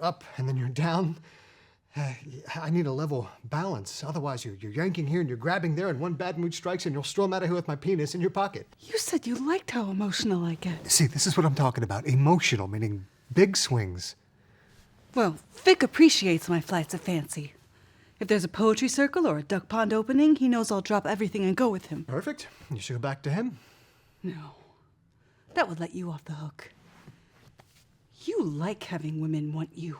up and then you're down. I need a level balance. Otherwise, you're yanking here and you're grabbing there, and one bad mood strikes and you'll storm out of here with my penis in your pocket.
You said you liked how emotional I get.
See, this is what I'm talking about. Emotional, meaning big swings.
Well, Vic appreciates my flights of fancy. If there's a poetry circle or a duck pond opening, he knows I'll drop everything and go with him.
Perfect. You should go back to him.
No. That would let you off the hook. You like having women want you.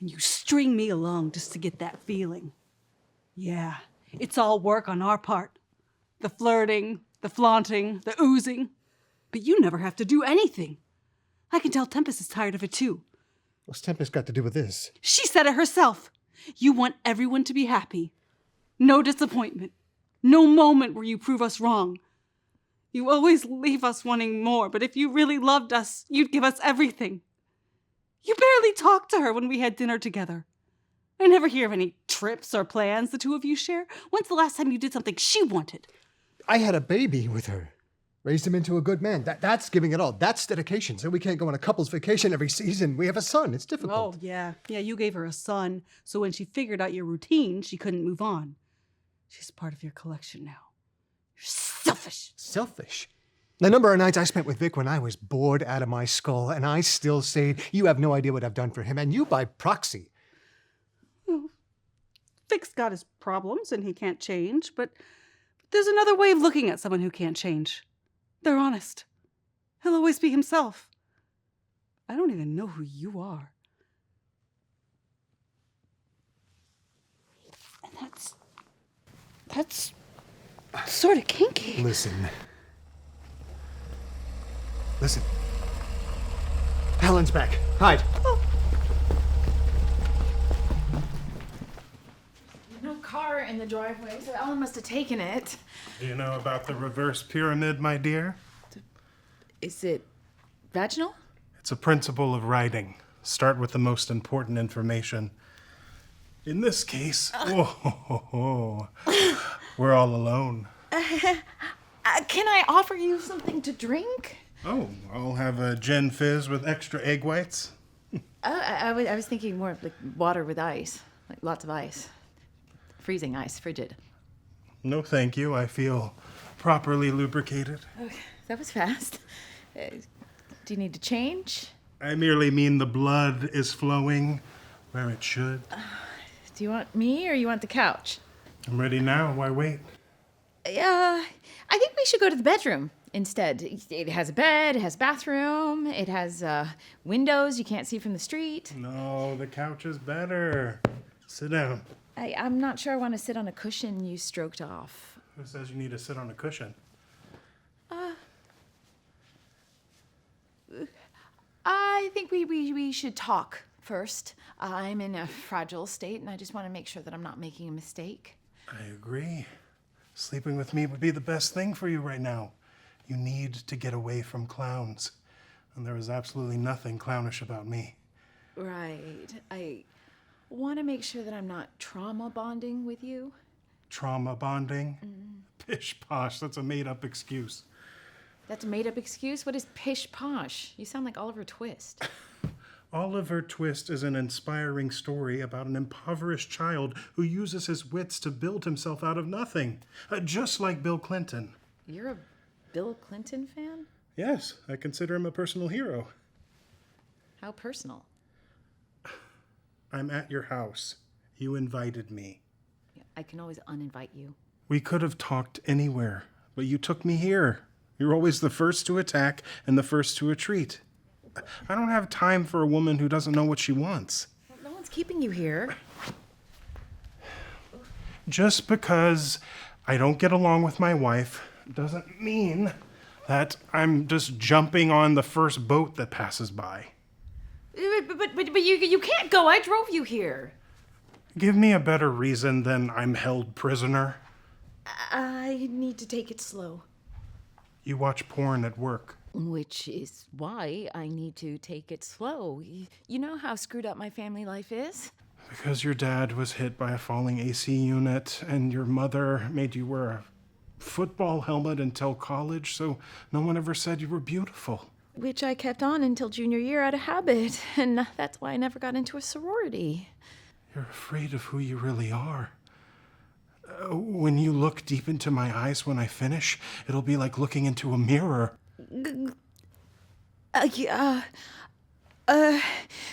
And you string me along just to get that feeling. Yeah, it's all work on our part. The flirting, the flaunting, the oozing. But you never have to do anything. I can tell Tempest is tired of it too.
What's Tempest got to do with this?
She said it herself. You want everyone to be happy. No disappointment. No moment where you prove us wrong. You always leave us wanting more, but if you really loved us, you'd give us everything. You barely talked to her when we had dinner together. I never hear of any trips or plans the two of you share. When's the last time you did something she wanted?
I had a baby with her. Raised him into a good man. That's giving it all. That's dedication. So we can't go on a couple's vacation every season. We have a son. It's difficult.
Oh, yeah. Yeah, you gave her a son, so when she figured out your routine, she couldn't move on. She's part of your collection now. You're selfish.
Selfish? The number of nights I spent with Vic when I was bored out of my skull, and I still say, you have no idea what I've done for him, and you by proxy.
Well, Vic's got his problems, and he can't change, but there's another way of looking at someone who can't change. They're honest. He'll always be himself. I don't even know who you are. And that's sort of kinky.
Listen. Helen's back. Hide.
No car in the driveway, so Ellen must have taken it.
Do you know about the reverse pyramid, my dear?
Is it vaginal?
It's a principle of writing. Start with the most important information. In this case, we're all alone.
Can I offer you something to drink?
Oh, I'll have a gin fizz with extra egg whites.
I was thinking more of like water with ice, like lots of ice. Freezing ice, frigid.
No, thank you. I feel properly lubricated.
That was fast. Do you need to change?
I merely mean the blood is flowing where it should.
Do you want me or you want the couch?
I'm ready now. Why wait?
I think we should go to the bedroom instead. It has a bed, it has a bathroom, it has windows you can't see from the street.
No, the couch is better. Sit down.
I'm not sure I want to sit on a cushion you stroked off.
Who says you need to sit on a cushion?
I think we should talk first. I'm in a fragile state, and I just want to make sure that I'm not making a mistake.
I agree. Sleeping with me would be the best thing for you right now. You need to get away from clowns. And there is absolutely nothing clownish about me.
Right. want to make sure that I'm not trauma bonding with you.
Trauma bonding? Pish posh, that's a made-up excuse.
That's a made-up excuse? What is pish posh? You sound like Oliver Twist.
Oliver Twist is an inspiring story about an impoverished child who uses his wits to build himself out of nothing, just like Bill Clinton.
You're a Bill Clinton fan?
Yes, I consider him a personal hero.
How personal?
I'm at your house. You invited me.
I can always uninvite you.
We could have talked anywhere, but you took me here. You're always the first to attack and the first to retreat. I don't have time for a woman who doesn't know what she wants.
No one's keeping you here.
Just because I don't get along with my wife doesn't mean that I'm just jumping on the first boat that passes by.
But you can't go. I drove you here.
Give me a better reason than I'm held prisoner.
I need to take it slow.
You watch porn at work.
Which is why I need to take it slow. You know how screwed up my family life is?
Because your dad was hit by a falling AC unit and your mother made you wear a football helmet until college, so no one ever said you were beautiful.
Which I kept on until junior year out of habit, and that's why I never got into a sorority.
You're afraid of who you really are. When you look deep into my eyes when I finish, it'll be like looking into a mirror.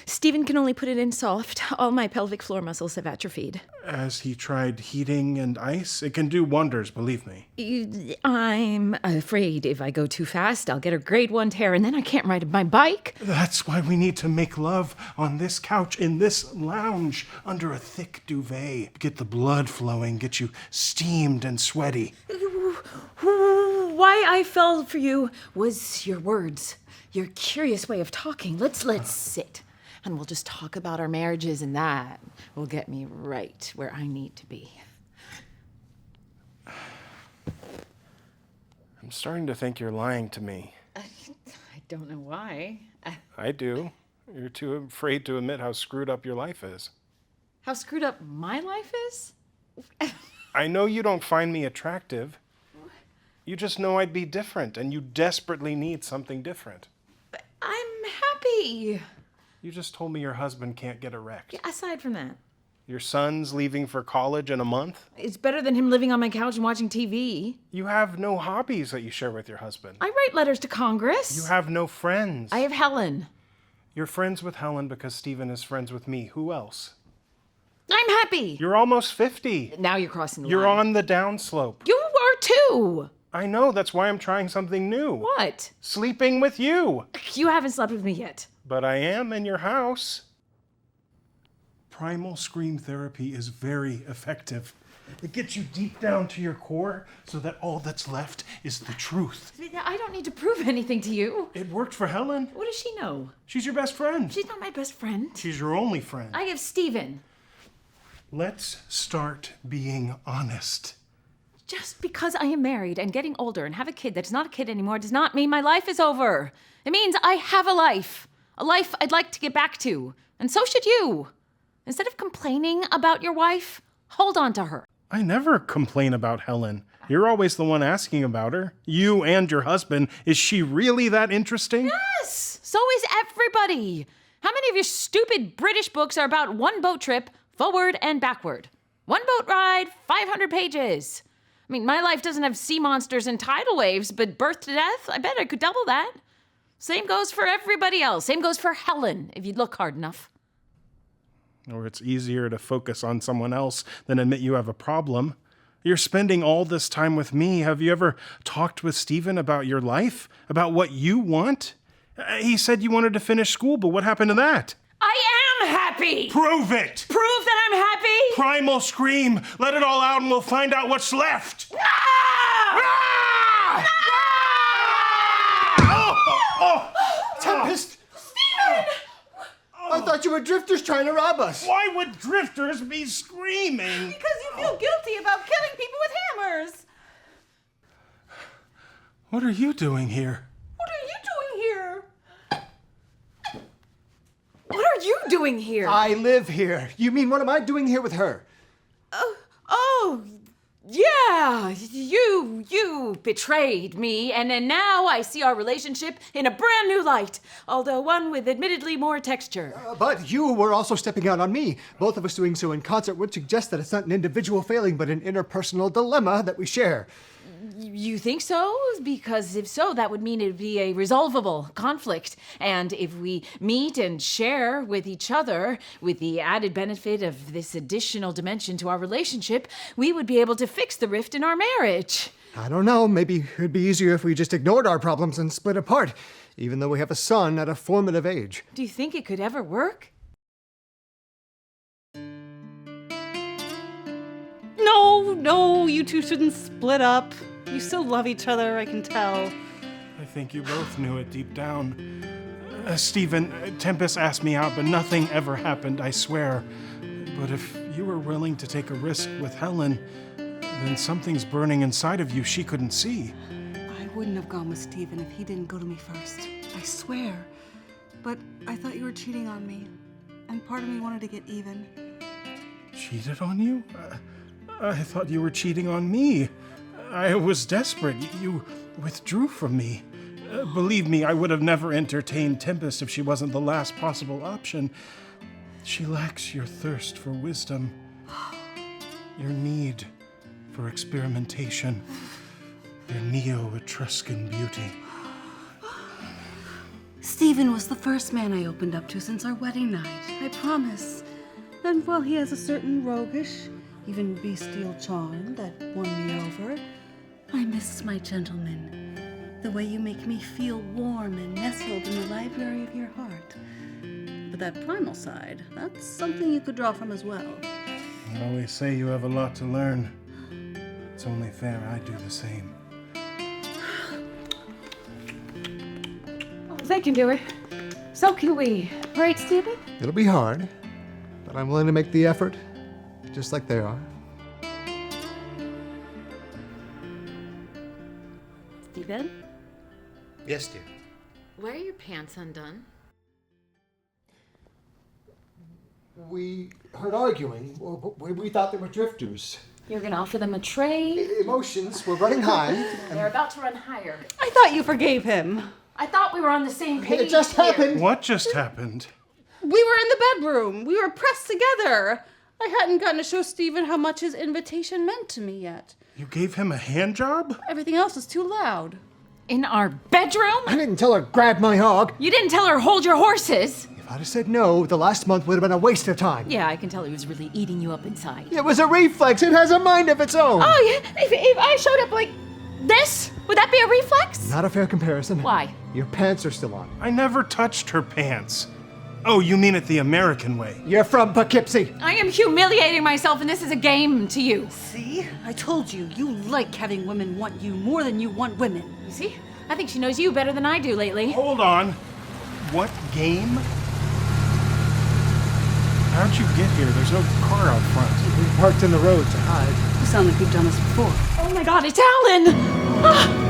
Stephen can only put it in soft. All my pelvic floor muscles have atrophied.
As he tried heating and ice, it can do wonders, believe me.
I'm afraid if I go too fast, I'll get a grade 1 tear, and then I can't ride my bike.
That's why we need to make love on this couch, in this lounge, under a thick duvet. Get the blood flowing, get you steamed and sweaty.
Why I fell for you was your words, your curious way of talking. Let's sit, and we'll just talk about our marriages, and that will get me right where I need to be.
I'm starting to think you're lying to me.
I don't know why.
I do. You're too afraid to admit how screwed up your life is.
How screwed up my life is?
I know you don't find me attractive. You just know I'd be different, and you desperately need something different.
But I'm happy.
You just told me your husband can't get erect.
Yeah, aside from that.
Your son's leaving for college in a month?
It's better than him living on my couch and watching TV.
You have no hobbies that you share with your husband.
I write letters to Congress.
You have no friends.
I have Helen.
You're friends with Helen because Stephen is friends with me. Who else?
I'm happy.
You're almost 50.
Now you're crossing the
You're
line.
on the downslope.
You are too.
I know, that's why I'm trying something new.
What?
Sleeping with you.
You haven't slept with me yet.
But I am in your house. Primal scream therapy is very effective. It gets you deep down to your core so that all that's left is the truth.
I don't need to prove anything to you.
It worked for Helen.
What does she know?
She's your best friend.
She's not my best friend.
She's your only friend.
I have Stephen.
Let's start being honest.
Just because I am married and getting older and have a kid that's not a kid anymore does not mean my life is over. It means I have a life I'd like to get back to. And so should you. Instead of complaining about your wife, hold on to her.
I never complain about Helen. You're always the one asking about her. You and your husband. Is she really that interesting?
Yes! So is everybody. How many of your stupid British books are about one boat trip, forward and backward? One boat ride, 500 pages. I mean, my life doesn't have sea monsters and tidal waves, but birth to death, I bet I could double that. Same goes for everybody else. Same goes for Helen, if you look hard enough.
Or it's easier to focus on someone else than admit you have a problem. You're spending all this time with me. Have you ever talked with Stephen about your life? About what you want? He said you wanted to finish school, but what happened to that?
I am happy!
Prove it!
Prove that I'm happy?
Primal scream! Let it all out and we'll find out what's left!
No!
Ah! Ah!
Tempest!
Stephen!
I thought you were drifters trying to rob us.
Why would drifters be screaming?
Because you feel guilty about killing people with hammers.
What are you doing here?
What are you doing here?
What are you doing
doing here?
I live here. You mean, what am I doing here with her?
Oh, yeah. You betrayed me, and then now I see our relationship in a brand new light, although one with admittedly more texture.
But you were also stepping out on me. Both of us doing so in concert would suggest that it's not an individual failing, but an interpersonal dilemma that we share.
You think so? Because if so, that would mean it would be a resolvable conflict. And if we meet and share with each other, with the added benefit of this additional dimension to our relationship, we would be able to fix the rift in our marriage.
I don't know. Maybe it'd be easier if we just ignored our problems and split apart, even though we have a son at a formative age.
Do you think it could ever work?
No, you two shouldn't split up. You still love each other, I can tell.
I think you both knew it deep down. Stephen, Tempest asked me out, but nothing ever happened, I swear. But if you were willing to take a risk with Helen, then something's burning inside of you she couldn't see.
I wouldn't have gone with Stephen if he didn't go to me first. I swear. But I thought you were cheating on me. And part of me wanted to get even.
Cheated on you? I thought you were cheating on me. I was desperate. You withdrew from me. Believe me, I would have never entertained Tempest if she wasn't the last possible option. She lacks your thirst for wisdom, your need for experimentation, your neo-Etruscan beauty.
Stephen was the first man I opened up to since our wedding night, I promise.
And while he has a certain roguish, even bestial charm that won me over,
I miss my gentleman. The way you make me feel warm and nestled in the library of your heart.
but that primal side, that's something you could draw from as well.
I always say you have a lot to learn. It's only fair I do the same.
Well, if they can do it, so can we. Right, Stephen?
It'll be hard, but I'm willing to make the effort, just like they are.
Stephen?
Yes, dear.
Why are your pants undone?
We heard arguing. We thought they were drifters.
You're gonna offer them a tray?
Emotions were running high.
They're about to run higher.
I thought you forgave him.
I thought we were on the same page.
It just
here.
happened.
What just happened?
We were in the bedroom. We were pressed together. I hadn't gotten to show Stephen how much his invitation meant to me yet.
You gave him a hand job?
Everything else is too loud.
In our bedroom?
I didn't tell her grab my hog.
You didn't tell her hold your horses.
If I'd have said no, the last month would have been a waste of time.
Yeah, I can tell he was really eating you up inside.
It was a reflex. It has a mind of its own.
Oh, yeah. If I showed up like this, would that be a reflex?
Not a fair comparison.
Why?
Your pants are still on.
I never touched her pants. Oh, you mean it the American way?
You're from Poughkeepsie.
I am humiliating myself, and this is a game to you.
See? I told you, you like having women want you more than you want women.
You see? I think she knows you better than I do lately.
Hold on. What game? How'd you get here? There's no car out front.
We parked in the road to hide.
You sound like you've done this before.
Oh my God, it's Alan! Ah!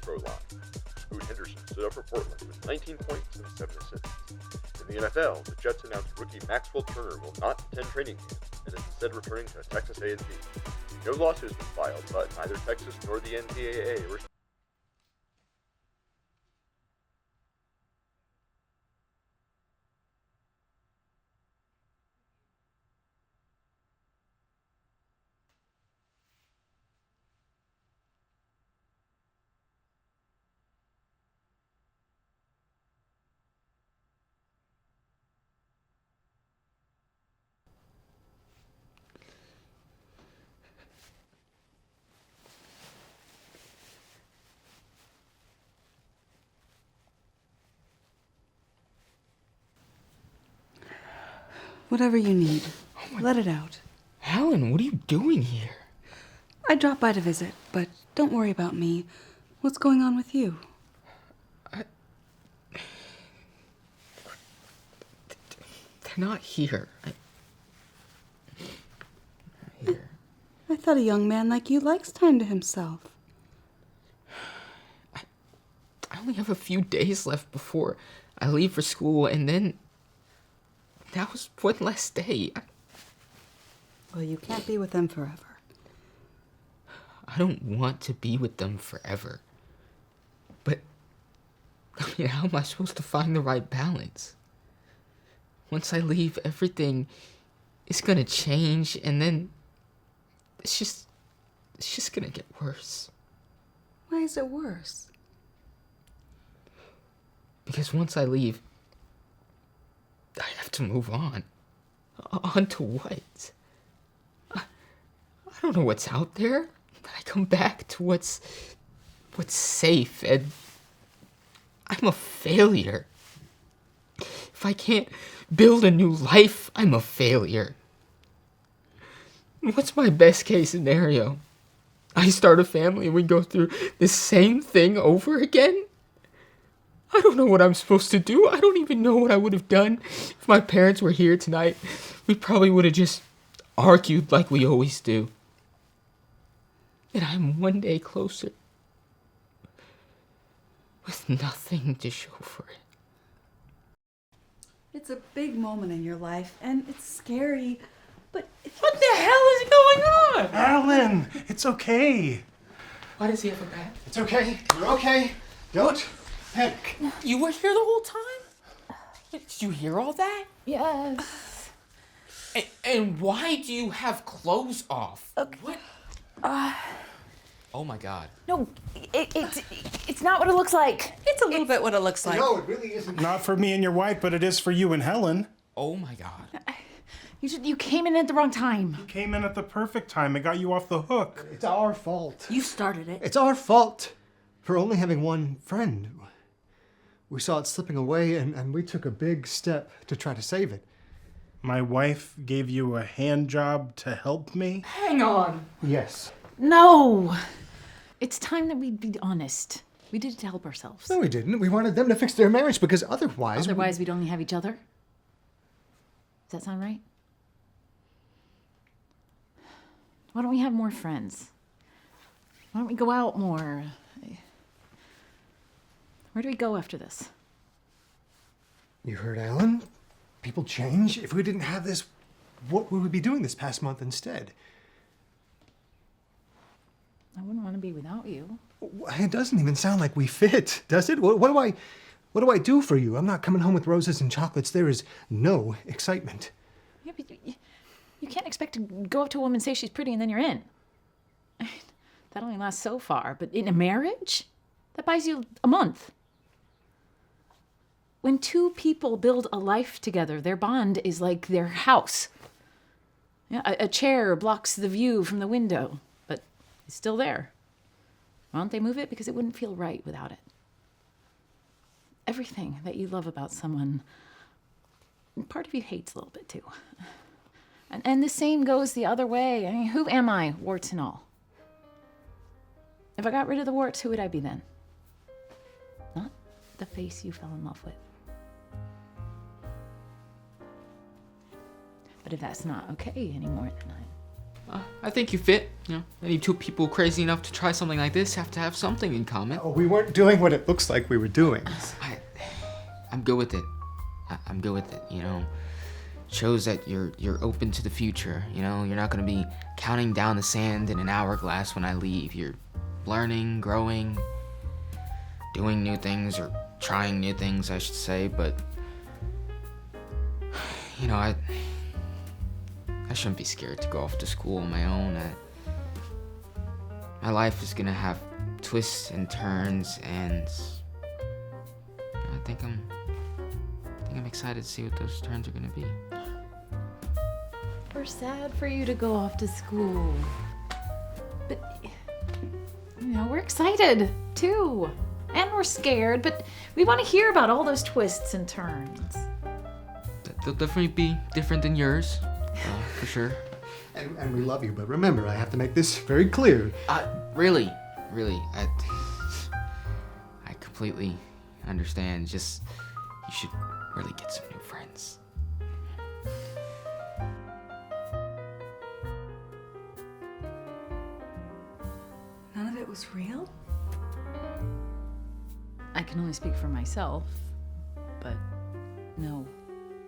Prologue. Boone Henderson stood up for Portland with 19 points and 7 assists. In the NFL, the Jets announced rookie Maxwell Turner will not attend training camp and is instead returning to Texas A&M. No lawsuit has been filed, but neither Texas nor the NCAA were
Whatever you need. Let it out.
Helen, what are you doing here?
I dropped by to visit, but don't worry about me. What's going on with you?
They're not here.
I thought a young man like you likes time to himself.
I only have a few days left before I leave for school, and then that was one less day.
Well, you can't be with them forever.
I don't want to be with them forever. But, I mean, how am I supposed to find the right balance? Once I leave, everything is gonna change, and then it's just gonna get worse.
Why is it worse?
Because once I leave, I have to move on. On to what? I don't know what's out there. I come back to what's safe, and I'm a failure. If I can't build a new life, I'm a failure. What's my best case scenario? I start a family and we go through the same thing over again? I don't know what I'm supposed to do. I don't even know what I would have done if my parents were here tonight. We probably would have just argued like we always do. And I'm one day closer, with nothing to show for it.
It's a big moment in your life, and it's scary, but
What the hell is going on?
Alan, it's okay.
Why does he have a bat?
It's okay. You're okay. Don't panic.
You were here the whole time? Did you hear all that?
Yes.
And why do you have clothes off? What? Oh my god.
No, it's not what it looks like.
it's a little bit what it looks like.
No, it really isn't.
Not for me and your wife, but it is for you and Helen.
Oh my god.
You came in at the wrong time.
You came in at the perfect time. It got you off the hook.
It's our fault.
You started it.
It's our fault for only having one friend. We saw it slipping away, and we took a big step to try to save it.
My wife gave you a hand job to help me?
Hang on.
Yes.
No. It's time that we be honest. We did it to help ourselves.
No, we didn't. We wanted them to fix their marriage because otherwise...
Otherwise, we'd only have each other. Does that sound right? Why don't we have more friends? Why don't we go out more? Where do we go after this?
You heard Alan? People change. If we didn't have this, what would we be doing this past month instead?
I wouldn't want to be without you.
It doesn't even sound like we fit, does it? What do I do for you? I'm not coming home with roses and chocolates. There is no excitement.
Yeah, but you can't expect to go up to a woman and say she's pretty and then you're in. That only lasts so far. But in a marriage, that buys you a month. When two people build a life together, their bond is like their house. Yeah, a chair blocks the view from the window, but it's still there. Why don't they move it? Because it wouldn't feel right without it. Everything that you love about someone, part of you hates a little bit too. And the same goes the other way. I mean, who am I, warts and all? If I got rid of the warts, who would I be then? Not the face you fell in love with. But if that's not okay anymore, then
I think you fit. You know, any two people crazy enough to try something like this have to have something in common.
Oh, we weren't doing what it looks like we were doing.
I'm good with it. I'm good with it. You know, shows that you're open to the future. You know, you're not gonna be counting down the sand in an hourglass when I leave. You're learning, growing, doing new things, or trying new things, I should say. But you know, I shouldn't be scared to go off to school on my own. My life is gonna have twists and turns, and I think I'm excited to see what those turns are gonna be.
We're sad for you to go off to school.
but you know, we're excited too. And we're scared, but we want to hear about all those twists and turns.
They'll definitely be different than yours, for sure.
And we love you, but remember, I have to make this very clear.
Really, I completely understand. Just, you should really get some new friends.
was real?
I can only speak for myself, but no.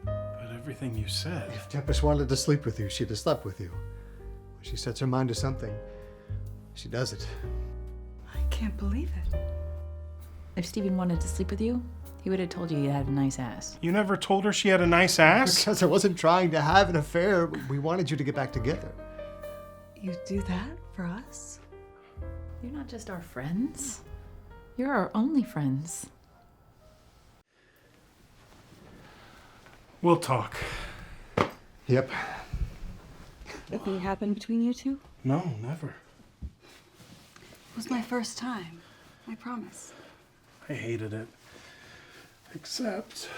But everything you said.
If Tempest wanted to sleep with you, she'd have slept with you. When she sets her mind to something, she does it.
I can't believe it.
If Steven wanted to sleep with you, he would have told you had a nice ass.
You never told her she had a nice ass?
Because I wasn't trying to have an affair. We wanted you to get back together.
You do that for us?
You're not just our friends. You're our only friends.
We'll talk.
Yep.
Nothing happened between you two?
No, never.
It was my first time. I promise.
I hated it. Except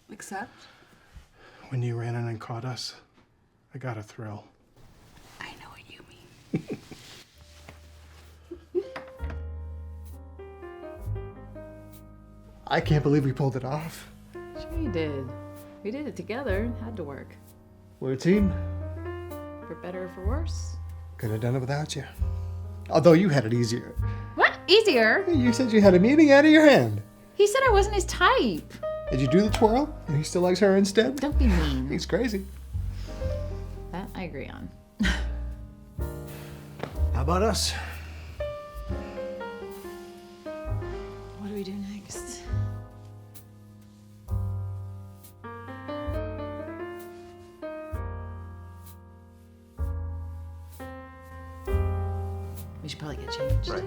Except?
when you ran in and caught us, I got a thrill.
I know what you mean.
I can't believe we pulled it off.
Sure you did. We did it together. It had to work.
We're a team.
For better or for worse.
Could have done it without you. Although you had it easier.
What? Easier?
You said you had a meeting out of your hand.
He said I wasn't his type.
Did you do the twirl? And he still likes her instead?
Don't be mean.
He's crazy.
That I agree on.
How about us?
What do we do next? We should probably get changed.
Right.